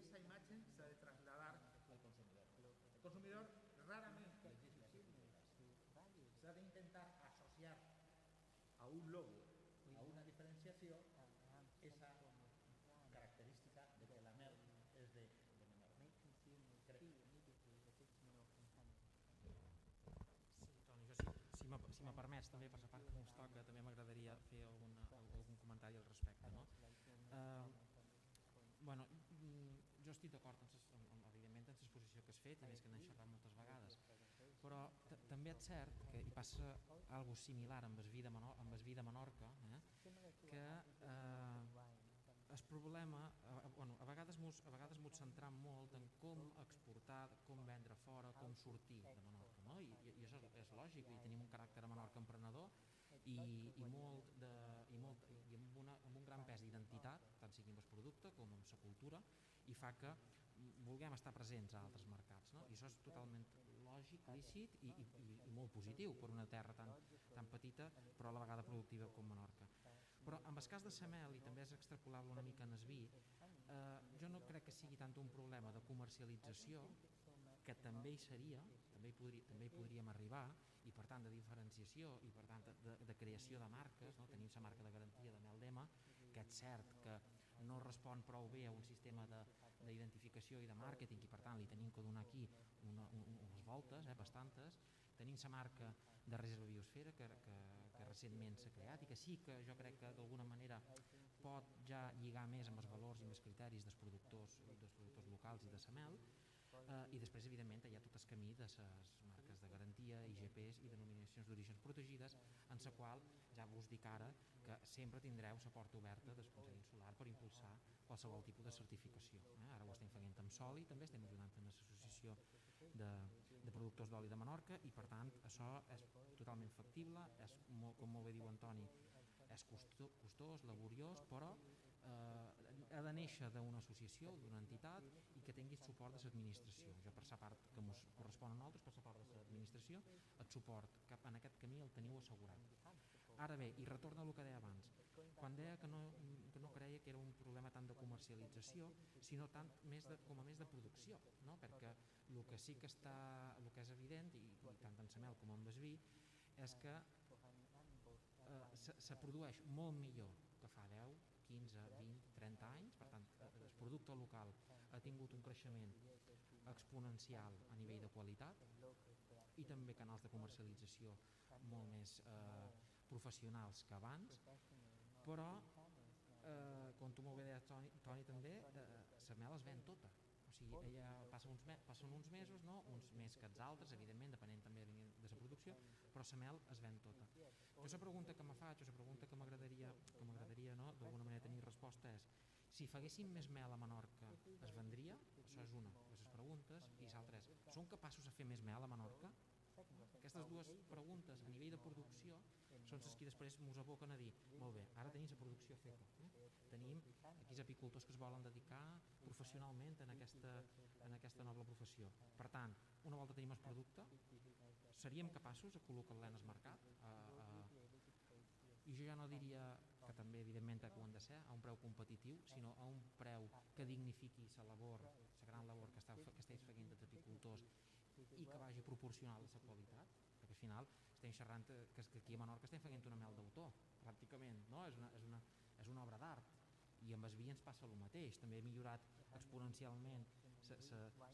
esa imagen s'ha de traslladar al consumidor. El consumidor rarament s'ha d'intentar associar a un logo, a una diferenciació, esa característica de que la mel és de Menorca. Sí, Toni, jo si me permets també, per la part que ens toca, també m'agradaria fer algun comentari al respecte. No? Bueno, jo estic d'acord evidentment amb l'exposició que has fet, i més que n'hem xerrat moltes vegades, però també és cert que hi passa algo similar amb el vi de Menorca, que el problema, a vegades mos centram molt en com exportar, com vendre fora, com sortir de Menorca, no? I això és lògic, i tenim un caràcter a Menorca emprenedor i amb un gran pes d'identitat, tant sigui amb el producte com amb la cultura, i fa que vulguem estar presents a altres mercats, no? I això és totalment lògic, lícit i molt positiu per una terra tan petita però a la vegada productiva com Menorca. Però en el cas de la mel, i també és extrapolable una mica en el vi, jo no crec que sigui tant un problema de comercialització, que també hi seria, també hi podríem arribar, i per tant de diferenciació i per tant de creació de marques, no? Tenim la marca de garantia de Mel d'Ema, que és cert que no respon prou bé a un sistema d'identificació i de màrqueting, i per tant li tenim que donar aquí unes voltes, bastantes. Tenim la marca de Reserva Biosfera que recentment s'ha creat i que sí que jo crec que d'alguna manera pot ja lligar més amb els valors i amb els criteris dels productors locals i de la mel, i després evidentment hi ha tot el camí de les marques de garantia, IGPs i denominacions d'orígens protegides, en la qual ja vos dic ara que sempre tindreu la porta oberta del Consell Insular per impulsar qualsevol tipus de certificació. Ara ho estem fent amb Soli, també estem ajudant en l'associació de productors d'oli de Menorca, i per tant això és totalment factible, com molt bé diu Antoni, és costós, laboriós, però ha de néixer d'una associació, d'una entitat, i que tingui el suport de l'administració. Jo per la part que ens correspon a nosaltres, per la part de l'administració, el suport en aquest camí el teniu assegurat. Ara bé, i retorno al que deia abans, quan deia que no creia que era un problema tant de comercialització, sinó com a més de producció, no? Perquè el que sí que és evident, i tant en la mel com en el vi, és que se produeix molt millor que fa 10, 15, 20, 30 anys, per tant el producte local ha tingut un creixement exponencial a nivell de qualitat i també canals de comercialització molt més professionals que abans, però com tu molt bé deies, Toni, també la mel es ven tota. O sigui, ella passen uns mesos, no? Uns més que els altres, evidentment, depenent també de la producció, però la mel es ven tota. Jo la pregunta que me faig, o la pregunta que m'agradaria no, d'alguna manera tenir resposta és: si faguéssim més mel a Menorca, es vendria? Això és una de les preguntes. I l'altra és: som capaços de fer més mel a Menorca? Aquestes dues preguntes a nivell de producció són les que després ens aboquen a dir: molt bé, ara tenim la producció feta, tenim aquí els apicultors que es volen dedicar professionalment en aquesta nova professió. Per tant, una volta tenim el producte, seríem capaços de col·locar-lo en el mercat? I jo ja no diria, que també evidentment que ho han de ser, a un preu competitiu, sinó a un preu que dignifiqui la gran labor que esteu fent els apicultors i que vagi proporcional a la qualitat, perquè al final estem xerrant que aquí a Menorca estem fent una mel d'autor, pràcticament, no? És una obra d'art, i amb el vi ens passa el mateix, també ha millorat exponencialment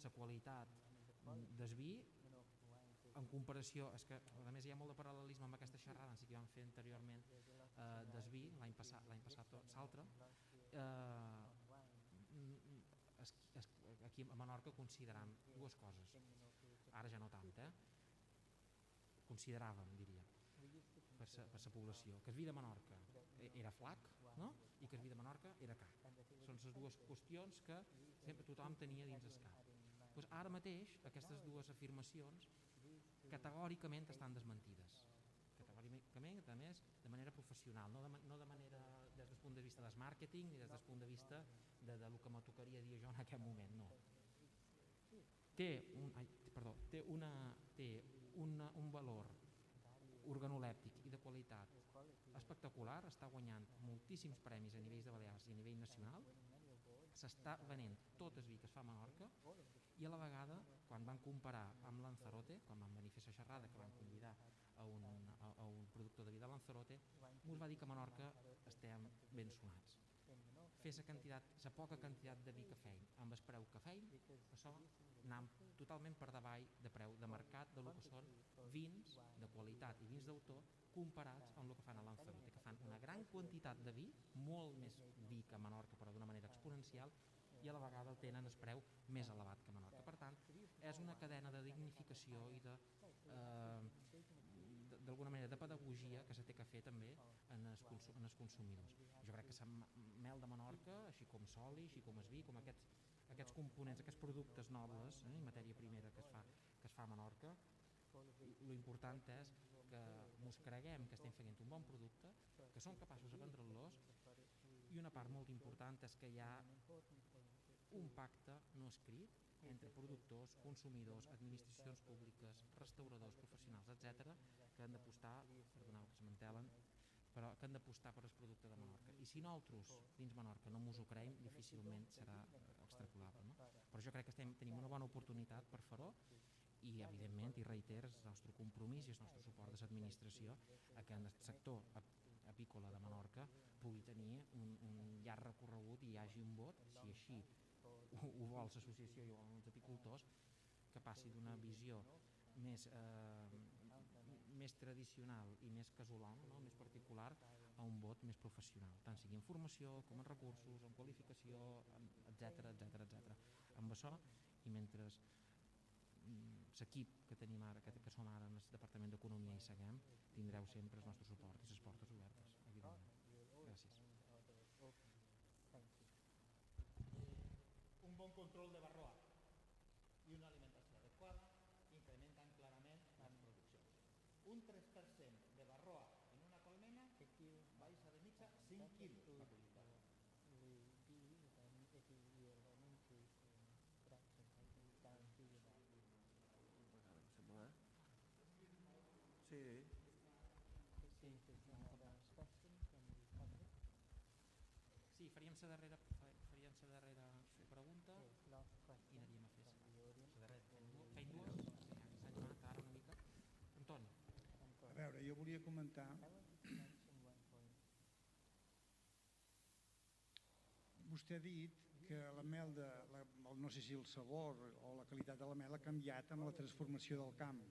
la qualitat del vi en comparació. És que a més hi ha molt de paral·lelisme amb aquesta xerrada que vam fer anteriorment del vi l'any passat l'altre. Aquí a Menorca consideràvem dues coses, ara ja no tant, consideràvem, diria, per la població, que el vi de Menorca era flac, no? I que el vi de Menorca era car. Són les dues qüestions que sempre tothom tenia dins el cap. Doncs ara mateix aquestes dues afirmacions categòricament estan desmentides, categòricament, a més, de manera professional, no de manera des del punt de vista del màrqueting ni des del punt de vista del que me tocaria dir jo en aquest moment, no. Té un valor organolèptic i de qualitat espectacular, està guanyant moltíssims premis a nivells de Balears i a nivell nacional. s'està venent tot el vi que es fa a Menorca, i a la vegada, quan van comparar amb Lanzarote, quan van venir a fer la xerrada, que van convidar a un productor de vi de Lanzarote, ens va dir que a Menorca estem ben sonats. Fer la poca quantitat de vi que feim amb el preu que feim, això anam totalment per davall de preu de mercat del que són vins de qualitat i vins d'autor comparats amb el que fan a Lanzarote, que fan una gran quantitat de vi, molt més vi que a Menorca, però d'una manera exponencial, i a la vegada tenen el preu més elevat que a Menorca. Per tant, és una cadena de dignificació i d'alguna manera de pedagogia que s'ha de fer també en els consumidors. Jo crec que la mel de Menorca, així com l'oli, així com el vi, com aquests components, aquests productes nobles, i matèria primera que es fa a Menorca, l'important és que ens creguem que estem fent un bon producte, que som capaços de vendre-los, i una part molt important és que hi ha un pacte no escrit entre productors, consumidors, administracions públiques, restauradors, professionals, etc., que han d'apostar, perdoneu que es mantelen, però que han d'apostar per el producte de Menorca. I si nosaltres, dins Menorca, no ens ho creiem, difícilment serà extrapolable. No? Però jo crec que tenim una bona oportunitat per fer-ho, i evidentment, i reiter, el nostre compromís i el nostre suport de l'administració a que en el sector apícola de Menorca pugui tenir un llarg recorregut i hi hagi un vot, si així ho vol l'associació i ho volen els apicultors, que passi d'una visió més tradicional i més casolana, no? Més particular, a un vot més professional, tant sigui en formació com en recursos, en qualificació, etc. Amb això, i mentre l'equip que tenim ara, que som ara en el Departament d'Economia i seguem, tindreu sempre el nostre suport i les portes obertes, evidentment. Gràcies. Un bon control de varroa i una alimentació adequada incrementen clarament les produccions. Un 3% de varroa en una colmena baixa de mitja 5 quilos la collita. Sí. Sí, faríem la darrera pregunta i anaríem a fer feim dues? S'ha anat ara una mica. Antoni. A veure, jo volia comentar... Vostè ha dit que la mel, no sé si el sabor o la qualitat de la mel ha canviat amb la transformació del camp.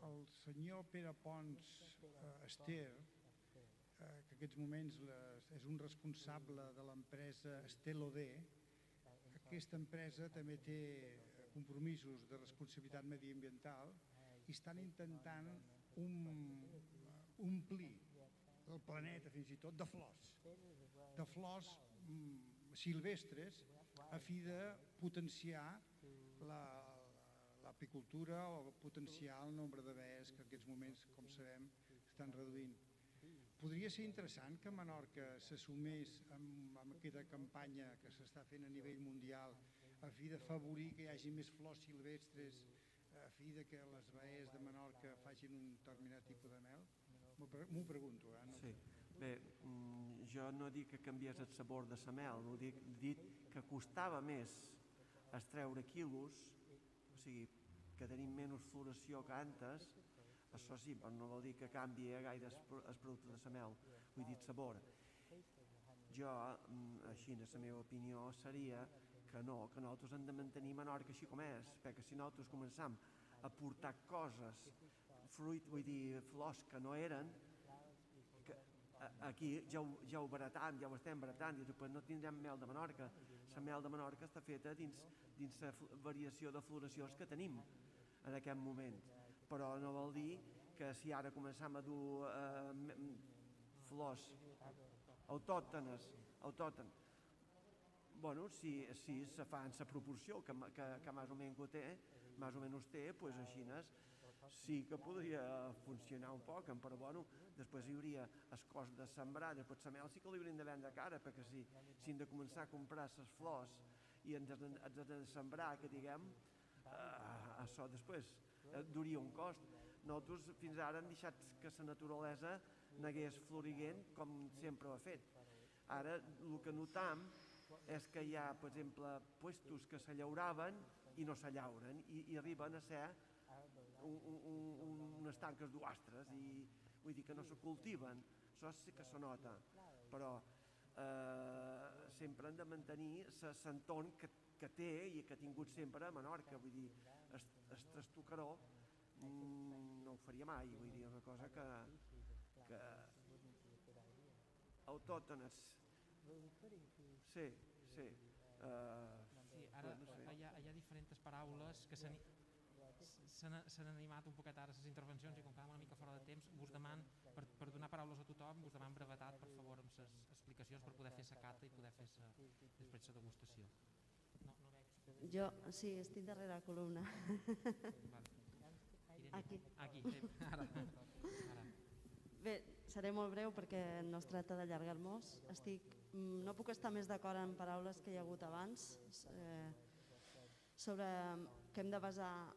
El senyor Pere Pons Ester, que en aquests moments és un responsable de l'empresa Estelodé, aquesta empresa també té compromisos de responsabilitat mediambiental i estan intentant omplir el planeta fins i tot de flors silvestres a fi de potenciar l'apicultura o potenciar el nombre d'abelles que en aquests moments, com sabem, estan reduint. Podria ser interessant que Menorca s'assumés amb aquesta campanya que s'està fent a nivell mundial a fi d'afavorir que hi hagi més flors silvestres, a fi de que les baies de Menorca facin un determinat tipus de mel? M'ho pregunto. No? Sí. Bé, jo no dic que canviés el sabor de la mel, no dic que costava més extreure quilos, o sigui, que tenim menys floració que antes, això sí, però no vol dir que canvi gaire el producte de la mel, vull dir, sabor. Jo, així, la meva opinió seria que no, que nosaltres hem de mantenir Menorca així com és, perquè si nosaltres començam a portar coses, fruit, vull dir, flors que no eren, aquí ja ho baratam, ja ho estem baratant, i després no tindrem mel de Menorca. La mel de Menorca està feta dins la variació de floracions que tenim en aquest moment. Però no vol dir que si ara començam a dur flors autòctones, bueno, si se fa en la proporció que més o menys té, doncs així sí que podria funcionar un poc, però bueno, després hi hauria el cost de sembrar, després la mel sí que l'hauríem de vendre cara, perquè si hem de començar a comprar les flors i ens de sembrar, que diguem, això després duria un cost. Nosaltres fins ara hem deixat que la naturalesa n'hagués floriguent com sempre ho ha fet. Ara el que notam és que hi ha, per exemple, puestos que se llauraven i no se llauren i arriben a ser unes tanques d'ostres i vull dir que no se cultiven. Això sí que se nota, però sempre han de mantenir l'entorn que té i que ha tingut sempre a Menorca. Vull dir, el trastucaró no ho faria mai, vull dir, una cosa que autòctones. Sí, sí. Sí, ara hi ha diferents paraules que s'han animat un poquet ara les intervencions i com que una mica fora de temps vos deman, per donar paraules a tothom, vos deman brevetat, per favor, amb les explicacions per poder fer la cata i poder fer després la degustació. Jo, sí, estic darrere la columna. Aquí, ara. Bé, seré molt breu perquè no es tracta d'allargar-nos. No puc estar més d'acord amb paraules que hi ha hagut abans sobre que hem de basar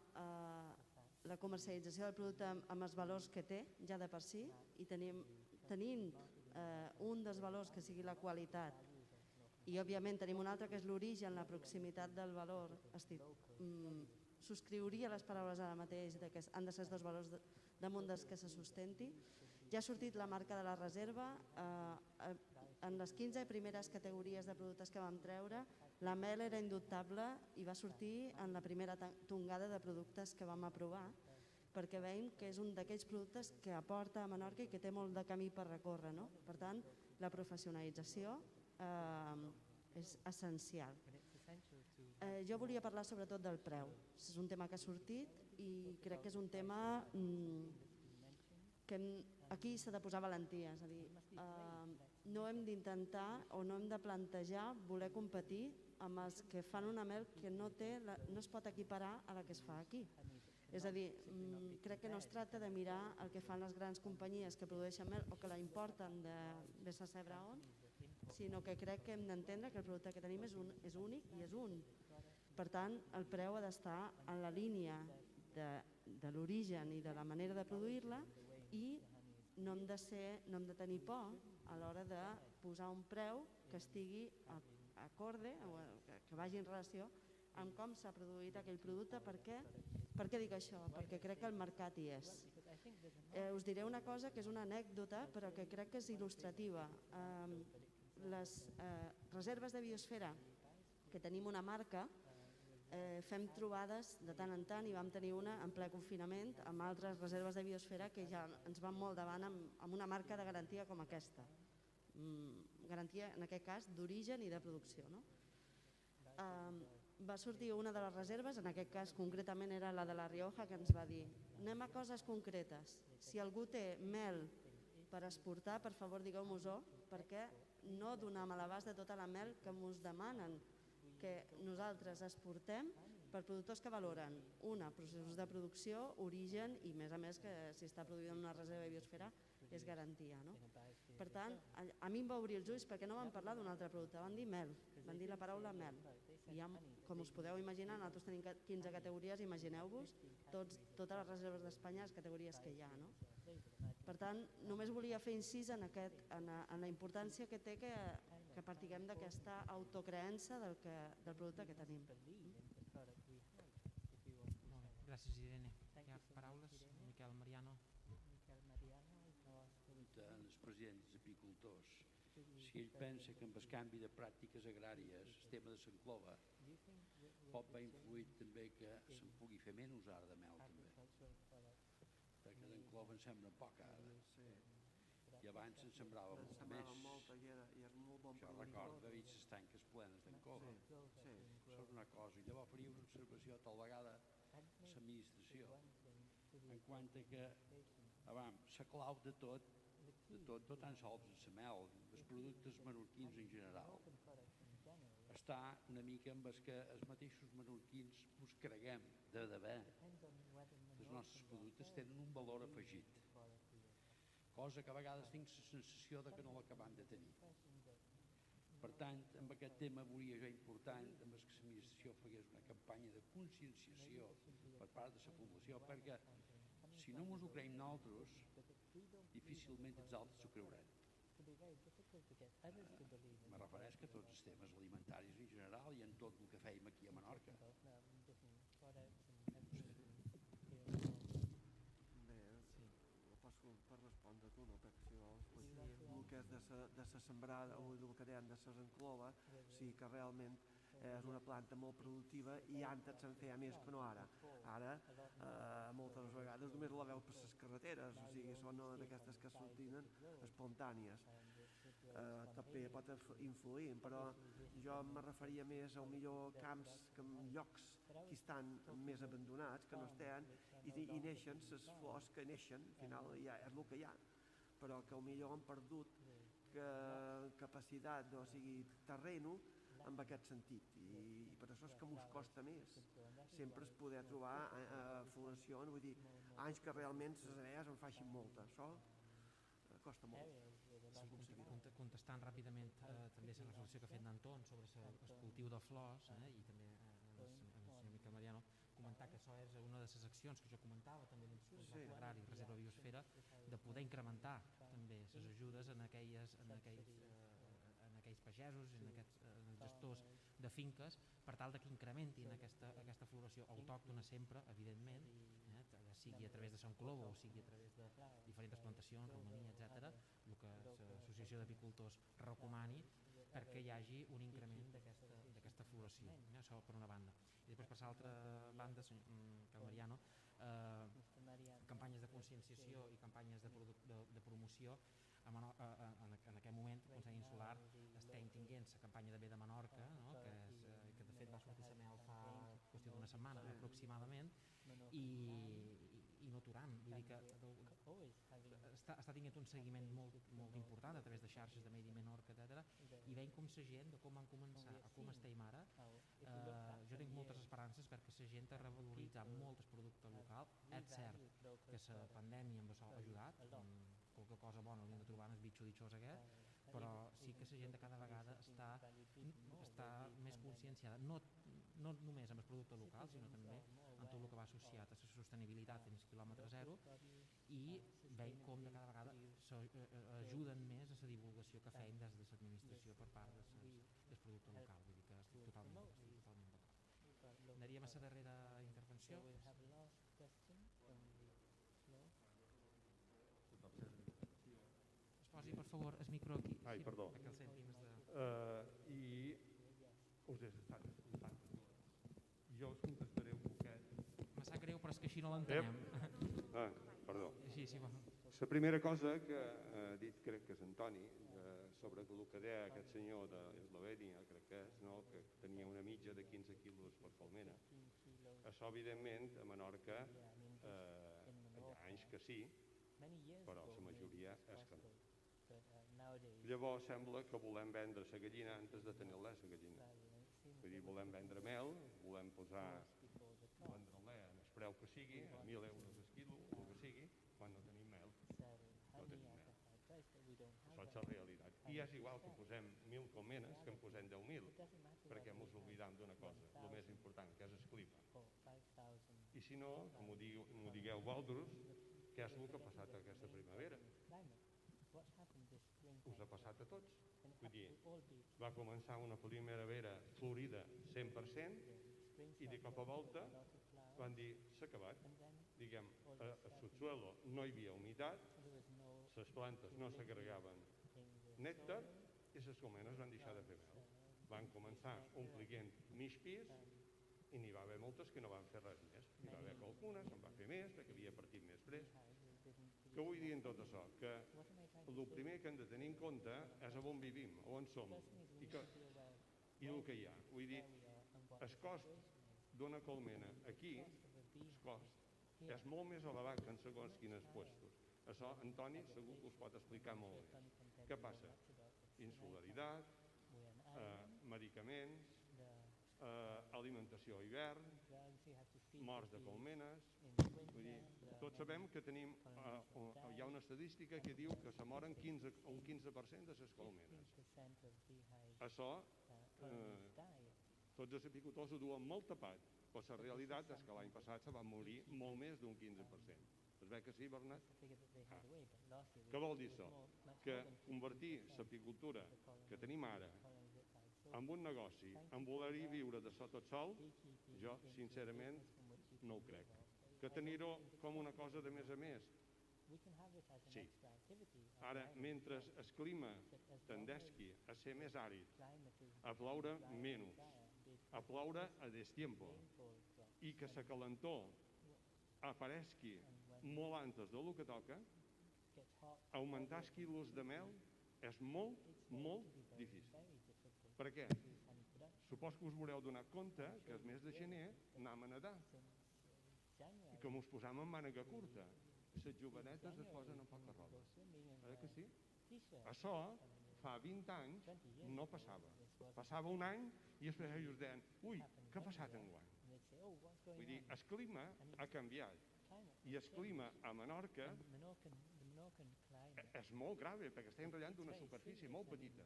la comercialització del producte amb els valors que té ja de per si i tenint un dels valors que sigui la qualitat i òbviament tenim un altre que és l'origen, la proximitat del valor. Subscriuria les paraules ara mateix que han de ser els dos valors damunt dels que se sustenti. Ja ha sortit la marca de la reserva. En les 15 primeres categories de productes que vam treure, la mel era indubtable i va sortir en la primera tongada de productes que vam aprovar perquè veiem que és un d'aquells productes que aporta a Menorca i que té molt de camí per recórrer. Per tant, la professionalització és essencial. Jo volia parlar sobretot del preu. És un tema que ha sortit i crec que és un tema que aquí s'ha de posar valentia. És a dir, no hem d'intentar o no hem de plantejar voler competir amb els que fan una mel que no es pot equiparar a la que es fa aquí. És a dir, crec que no es tracta de mirar el que fan les grans companyies que produeixen mel o que la importen de vés a saber on, sinó que crec que hem d'entendre que el producte que tenim és únic i és un. Per tant, el preu ha d'estar en la línia de l'origen i de la manera de produir-la i no hem de tenir por a l'hora de posar un preu que estigui acorde o que vagi en relació amb com s'ha produït aquell producte. Per què dic això? Perquè crec que el mercat hi és. Us diré una cosa que és una anècdota però que crec que és il·lustrativa. Les reserves de biosfera, que tenim una marca, fem trobades de tant en tant i vam tenir una en ple confinament amb altres reserves de biosfera que ja ens van molt davant amb una marca de garantia com aquesta. Garantia, en aquest cas, d'origen i de producció. Va sortir una de les reserves, en aquest cas concretament era la de la Rioja, que ens va dir: anem a coses concretes. Si algú té mel per exportar, per favor digueu-mos-ho, perquè no donem a l'abast de tota la mel que ens demanen que nosaltres exportem per productors que valoren processos de producció, origen i, a més, que si està produït en una reserva de biosfera és garantia. Per tant, a mi em va obrir els ulls perquè no van parlar d'un altre producte, van dir mel, van dir la paraula mel. I com us podeu imaginar, nosaltres tenim 15 categories, imagineu-vos totes les reserves d'Espanya, les categories que hi ha. Per tant, només volia fer incís en la importància que té que partiguem d'aquesta autocreença del producte que tenim. Gràcies, Irene. Hi ha paraules? Miquel Mariano. Els presidents apicultors, si ell pensa que amb el canvi de pràctiques agràries el tema de l'enclova pot haver influït també que se'n pugui fer menys art de mel també, perquè d'enclova en sembra poc ara i abans se'n sembrava molt més. Jo recordo d'haver vist les tanques plenes d'enclova. Això és una cosa. I llavors faria una observació tal vegada a l'administració en quant a que la clau de tot, no tan sols en la mel, els productes menorquins en general, està una mica amb els que els mateixos menorquins us creguem d'haver. Els nostres productes tenen un valor afegit, cosa que a vegades tinc la sensació que no l'acabem de tenir. Per tant, amb aquest tema volia jo important que l'administració fagués una campanya de conscienciació per part de la població, perquè si no ens ho creiem nosaltres, difícilment els altres s'ho creuran. temes alimentaris en general i en tot el que fèiem aquí a Menorca. Bé, passo per respondre tu, no, Pep, si vols. El que és de la sembrada o el que deien de la enclova, sí que realment és una planta molt productiva i antes se'n feia més que no ara. Ara, moltes vegades només la veus per les carreteres, o sigui, són d'aquestes que sortinen espontànies. També pot influir, però jo me referia més a millor camps, llocs que estan més abandonats, que no estan, i neixen les flors que neixen, al final ja és el que hi ha, però que millor han perdut capacitat, o sigui, terreno, en aquest sentit, i per això és que m'ho costa més sempre es poder trobar floracions, vull dir, anys que realment les abelles en facin molta, això costa molt. Sí, contestant ràpidament també la reflexió que ha fet d'Anton sobre el cultiu de flors, i també el senyor Miquel Mariano comentar que això és una de les accions que jo comentava també dins del contracte agrari, reserva biosfera, de poder incrementar també les ajudes en aquells pagesos, en aquests gestors de finques, per tal que incrementin aquesta floració autòctona sempre, evidentment, sigui a través de Sant Colom o sigui a través de diferents plantacions, romania, etc., el que l'Associació d'Apicultors recomani perquè hi hagi un increment d'aquesta floració. Això per una banda. I després per l'altra banda, senyor Mariano, campanyes de conscienciació i campanyes de promoció. En aquest moment el Consell Insular estem tenint la campanya de Bé de Menorca, que de fet va sortir la mel fa qüestió d'una setmana aproximadament, i no aturant, vull dir que està tenint un seguiment molt important a través de xarxes de Medi Menorca, etc., i veiem com la gent, de com van començar a com estem ara, jo tinc moltes esperances perquè la gent ha revaloritzat molt el producte local. És cert que la pandèmia amb això ha ajudat, qualque cosa bona hauríem de trobar en el bitxo ditxós aquest, però sí que la gent cada vegada està més conscienciada, no només amb el producte local, sinó també amb tot el que va associat a la sostenibilitat fins al quilòmetre zero, i veiem com de cada vegada ajuden més a la divulgació que fem des de l'administració per part del producte local, vull dir que estic totalment d'acord. Anaríem a la darrera intervenció. Es posi per favor el micro aquí. Ai, perdó. Perquè el sentim I us he estat escoltant. Jo us contestaré un poquet. Me sap greu, però és que així no l'entenem. Perdó. Sí, la primera cosa que ha dit, crec que és Antoni, sobre el que deia aquest senyor d'Eslovènia, crec que és, que tenia una mitja de 15 quilos per colmena. Això, evidentment, a Menorca hi ha anys que sí, però la majoria és que no. Llavors sembla que volem vendre la gallina antes de tenir-la, la gallina. Vull dir, volem vendre mel, volem vendre-la en el preu que sigui, a 1.000 euros el quilo, o el que sigui, quan no tenim mel. No tenim mel. Això és la realitat. I és igual que posem 1.000 colmenes que en posem 10.000, perquè ens oblidam d'una cosa, el més important, que és el clima. I si no, com ho digueu vosaltres, què és el que ha passat aquesta primavera? Us ha passat a tots. Vull dir, va començar una primavera florida 100% i de cop a volta van dir s'ha acabat. Diguem, a subsuelo no hi havia humitat, les plantes no s'agregaven nèctar i les colmenes van deixar de fer mel. Van començar omplint mig pis i n'hi va haver moltes que no van fer res més. N'hi va haver algunes, en va fer més, perquè havia partit més fresc. Què vull dir en tot això? Que el primer que hem de tenir en compte és on vivim, on som i el que hi ha. Vull dir, el cost d'una colmena aquí, el cost, és molt més elevat que en segons quines puestos. Això, Antoni, segur que us pot explicar molt més. Què passa? Insularitat, medicaments, alimentació a hivern, morts de colmenes. Vull dir, tots sabem que tenim, hi ha una estadística que diu que se moren un 15% de les colmenes. Això, tots els apicultors ho duen molt tapat, però la realitat és que l'any passat se van morir molt més d'un 15%. Es veu que sí, Bernat? Què vol dir això? Que convertir l'apicultura que tenim ara amb un negoci, en voler-hi viure de sota el sol, jo sincerament no ho crec. Que tenir-ho com una cosa de més a més, sí. Ara, mentre el clima tendesqui a ser més àrid, a ploure menys, a ploure a destiempo, i que la calentor apareixi molt antes del que toca, augmentar els quilos de mel és molt, molt difícil. Per què? Supos que us haureu donat compte que el mes de gener anàvem a nedar i que mos posàvem en màniga curta. Les jovenetes es posen en poca roba. Que sí? Això fa 20 anys no passava. Passava un any i després ells deien, ui, què ha passat enguany? Vull dir, el clima ha canviat i el clima a Menorca és molt grave perquè estem ratllant d'una superfície molt petita.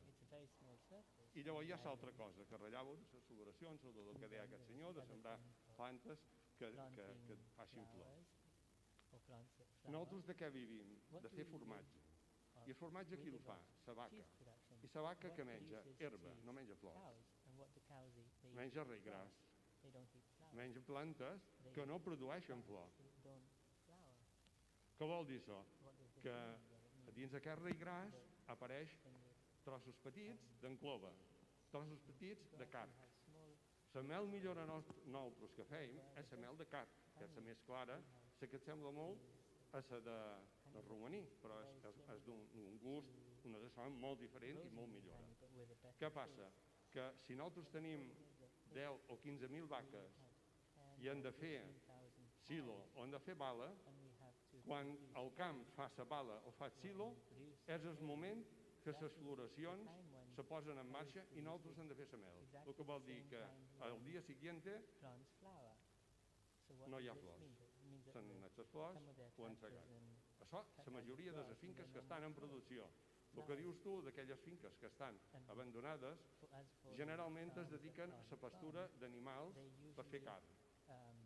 I llavors hi ha l'altra cosa, que ratllàveu de les floracions o del que deia aquest senyor, de sembrar plantes que facin flor. Nosaltres de què vivim? De fer formatge. I el formatge qui el fa? La vaca. I la vaca que menja? Herba, no menja flors. Menja rei gras. Menja plantes que no produeixen flor. Què vol dir això? Que dins d'aquest rei gras apareix trossos petits d'enclova, trossos petits de carn. La mel millora nosaltres que feim és la mel de carn, que és la més clara, la que et sembla molt és la de romaní, però és d'un gust, una de son molt diferent i molt millora. Què passa? Que si nosaltres tenim 10 o 15.000 vaques i hem de fer silo o hem de fer bala, quan el camp fa la bala o fa silo, és el moment que les floracions se posen en marxa i nosaltres hem de fer la mel. El que vol dir que el dia següent no hi ha flors. S'han anat les flors o han segat. Això, la majoria de les finques que estan en producció. El que dius tu d'aquelles finques que estan abandonades, generalment es dediquen a la pastura d'animals per fer carn.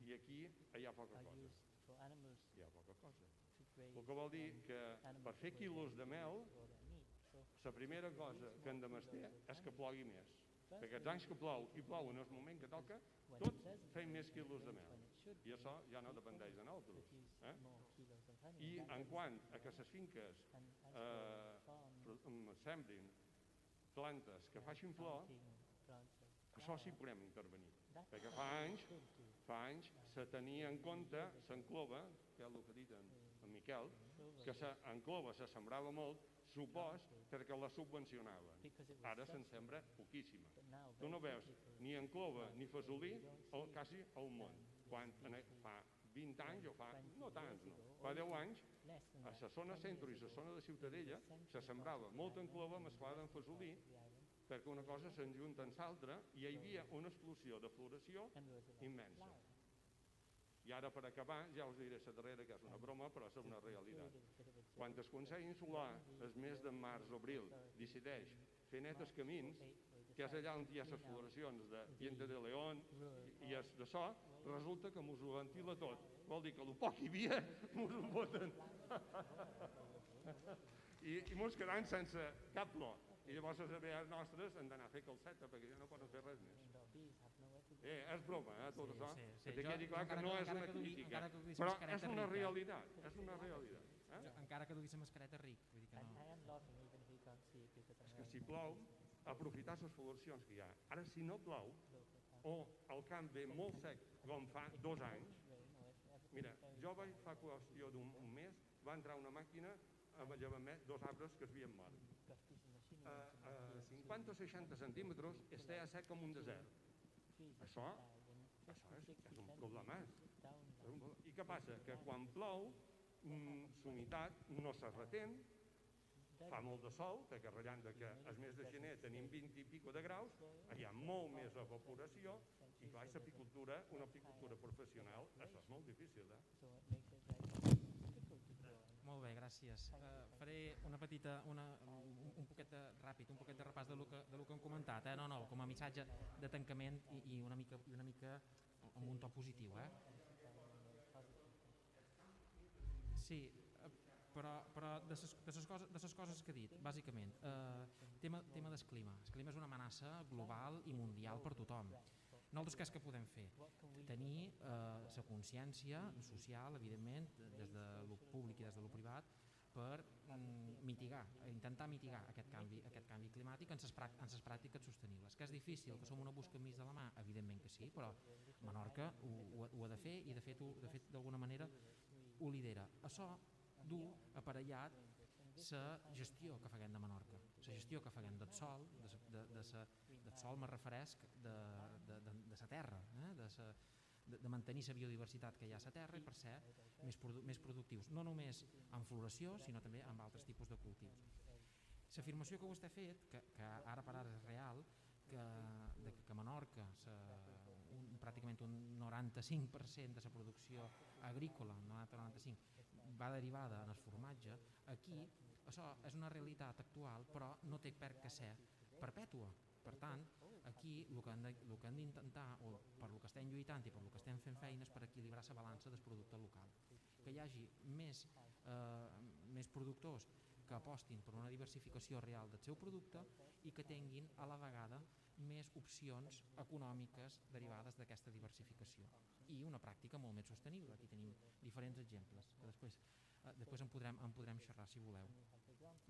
I aquí hi ha poca cosa. Hi ha poca cosa. El que vol dir que per fer quilos de mel, la primera cosa que hem de mestir és que plogui més. Perquè els anys que plou i plou en el moment que toca, tots fem més quilos de mel. I això ja no dependeix de nosaltres. I en quant a que les finques sembrin plantes que facin flor, això sí podem intervenir. Perquè fa anys se tenia en compte l'enclova, que és el que ha dit en Miquel, que l'enclova se sembrava molt, supos perquè la subvencionaven. Ara se'n sembra poquíssima. Tu no veus ni enclova ni fesolí quasi al món. Quan fa 20 anys, o fa, no tants, no, fa 10 anys, a la zona centre i a la zona de Ciutadella se sembrava molta enclova mesclada amb fesolí perquè una cosa s'enjunta amb l'altra i hi havia una explosió de floració immensa. I ara, per acabar, ja us diré la darrera, que és una broma, però és una realitat. Quan el Consell Insular, el mes de març o abril, decideix fer net els camins, que és allà on hi ha les floracions de Diente de León i és de so, resulta que mos ho ventila tot. Vol dir que el poc hi havia, mos ho boten. I mos quedant sense cap flor. I llavors les abelles nostres han d'anar a fer calceta, perquè ja no poden fer res més. És broma, tot això. Que quedi clar que no és una crítica, però és una realitat. Encara que duguis la mascareta ric. És que si plou, aprofitar les floracions que hi ha. Ara, si no plou, o el camp ve molt sec, com fa 2 anys, mira, jo vaig fa qüestió d'un mes, va entrar una màquina amb llevar-me 2 arbres que s'havien mort. A 50 o 60 centímetres estava sec com un desert. Això és un problema. I què passa? Que quan plou, l'humitat no se retén, fa molt de sol, perquè ratllant que el mes de gener tenim 20 i pico de graus, hi ha molt més evaporació, i clar, l'apicultura, una apicultura professional, això és molt difícil, Molt bé, gràcies. Faré una petita, un poquet de ràpid, un poquet de repàs de lo que hem comentat. No, com a missatge de tancament i una mica amb un to positiu. Sí, Però de les coses que he dit, bàsicament, tema del clima. El clima és una amenaça global i mundial per tothom. Nosaltres què és que podem fer? Tenir la consciència social, evidentment, des de lo públic i des de lo privat, per intentar mitigar aquest canvi climàtic en les pràctiques sostenibles. Que és difícil, que som una busca enmig de la mà? Evidentment que sí, però Menorca ho ha de fer i de fet d'alguna manera ho lidera. Això du aparellat la gestió que faguem de Menorca, la gestió que faguem del sol, del sol me referesc de la terra, de mantenir la biodiversitat que hi ha a la terra i per ser més productius, no només en floració sinó també en altres tipus de cultius. L'afirmació que vostè ha fet, que ara per ara és real, que a Menorca pràcticament un 95% de la producció agrícola, 90-95, va derivada en el formatge, aquí això és una realitat actual però no té per què ser perpètua. Per tant, aquí el que hem d'intentar, o per el que estem lluitant i per el que estem fent feines, per equilibrar la balança del producte local. Que hi hagi més productors que apostin per una diversificació real del seu producte i que tinguin a la vegada més opcions econòmiques derivades d'aquesta diversificació i una pràctica molt més sostenible. Aquí tenim diferents exemples que després en podrem xerrar si voleu.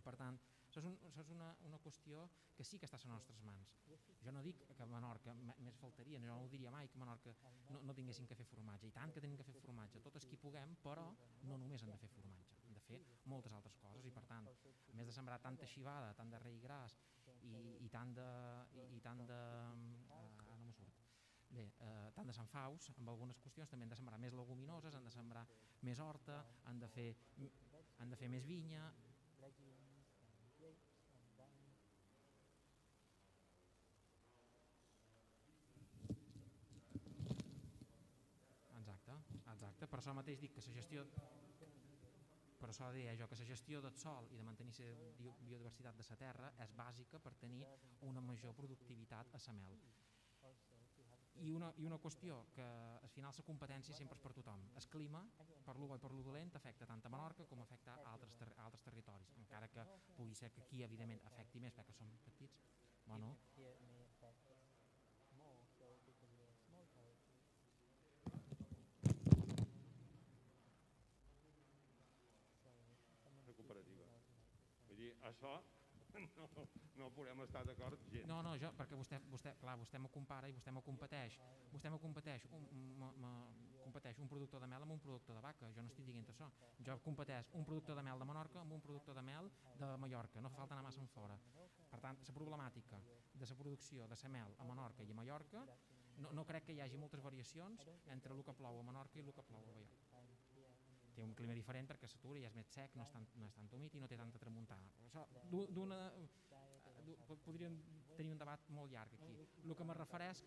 Per tant, això és una qüestió que sí que està a les nostres mans. Jo no dic que a Menorca més faltaria, jo no ho diria mai que a Menorca no tinguessin que fer formatge, i tant que tenim que fer formatge, totes qui puguem, però no només han de fer formatge, han de fer moltes altres coses i per tant, a més de sembrar tanta xivada, tant de rei gras i tant de tant de sanfaus, amb algunes qüestions també han de sembrar més leguminoses, han de sembrar més horta, han de fer més vinya. Exacte, per això mateix dic que la gestió, per això deia jo que la gestió del sol i de mantenir la biodiversitat de la terra és bàsica per tenir una major productivitat a la mel. I una qüestió que al final la competència sempre és per tothom. El clima, per lo bo i per lo dolent, afecta tant a Menorca com afecta a altres territoris, encara que pugui ser que aquí evidentment afecti més perquè som petits. Bueno, això no podem estar d'acord gens. No, perquè vostè m'ho compara i vostè m'ho competeix un productor de mel amb un productor de vaca. Jo no estic dient això. Jo competeix un productor de mel de Menorca amb un productor de mel de Mallorca. No fa falta anar massa enfora. Per tant, la problemàtica de la producció de la mel a Menorca i a Mallorca no crec que hi hagi moltes variacions entre el que plou a Menorca i el que plou a Mallorca. Té un clima diferent perquè s'atura i és més sec, no és tan humit i no té tanta tramuntana. Podríem tenir un debat molt llarg aquí. El que me refereix...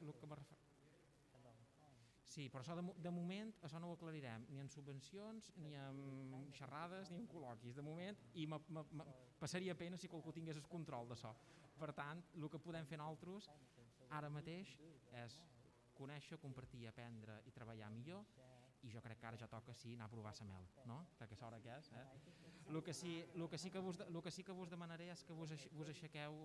Sí, però això de moment això no ho aclarirem ni en subvencions, ni en xerrades, ni en col·loquis. De moment, i passaria pena si qualcú tingués el control d'això. Per tant, el que podem fer nosaltres ara mateix és conèixer, compartir, aprendre i treballar millor. I jo crec que ara ja toca anar a provar la mel, no? Perquè és hora que és. El que sí que vos demanaré és que vos aixequeu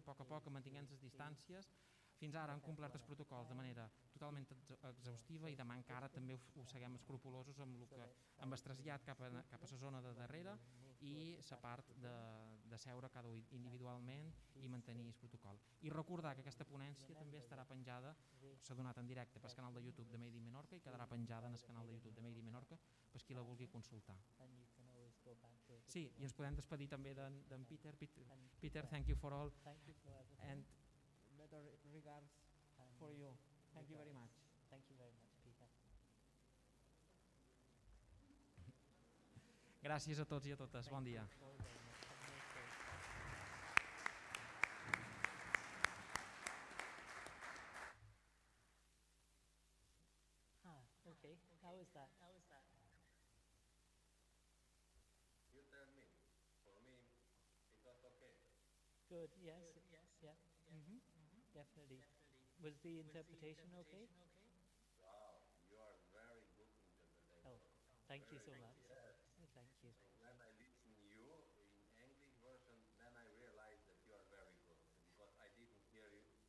a poc, mantinguent les distàncies. Fins ara han complert els protocols de manera totalment exhaustiva i demà encara també ho seguem escrupulosos amb el trasllat cap a la zona de darrere i la part de seure cada un individualment i mantenir el protocol. I recordar que aquesta ponència també estarà penjada, s'ha donat en directe pel canal de YouTube de Made in Menorca i quedarà penjada en el canal de YouTube de Made in Menorca per qui la vulgui consultar. Sí, i ens podem despedir també d'en Peter. Peter, thank you for all. And better regards for you. Thank you very much. Thank you very much, Peter. Gràcies a tots i a totes. Bon dia. Okay. How is that? You tell me. For me, it was okay. Good. Yes. Yeah. Definitely. Was the interpretation okay? Wow, you are very good interpretation. Oh, thank you so much. Thank you.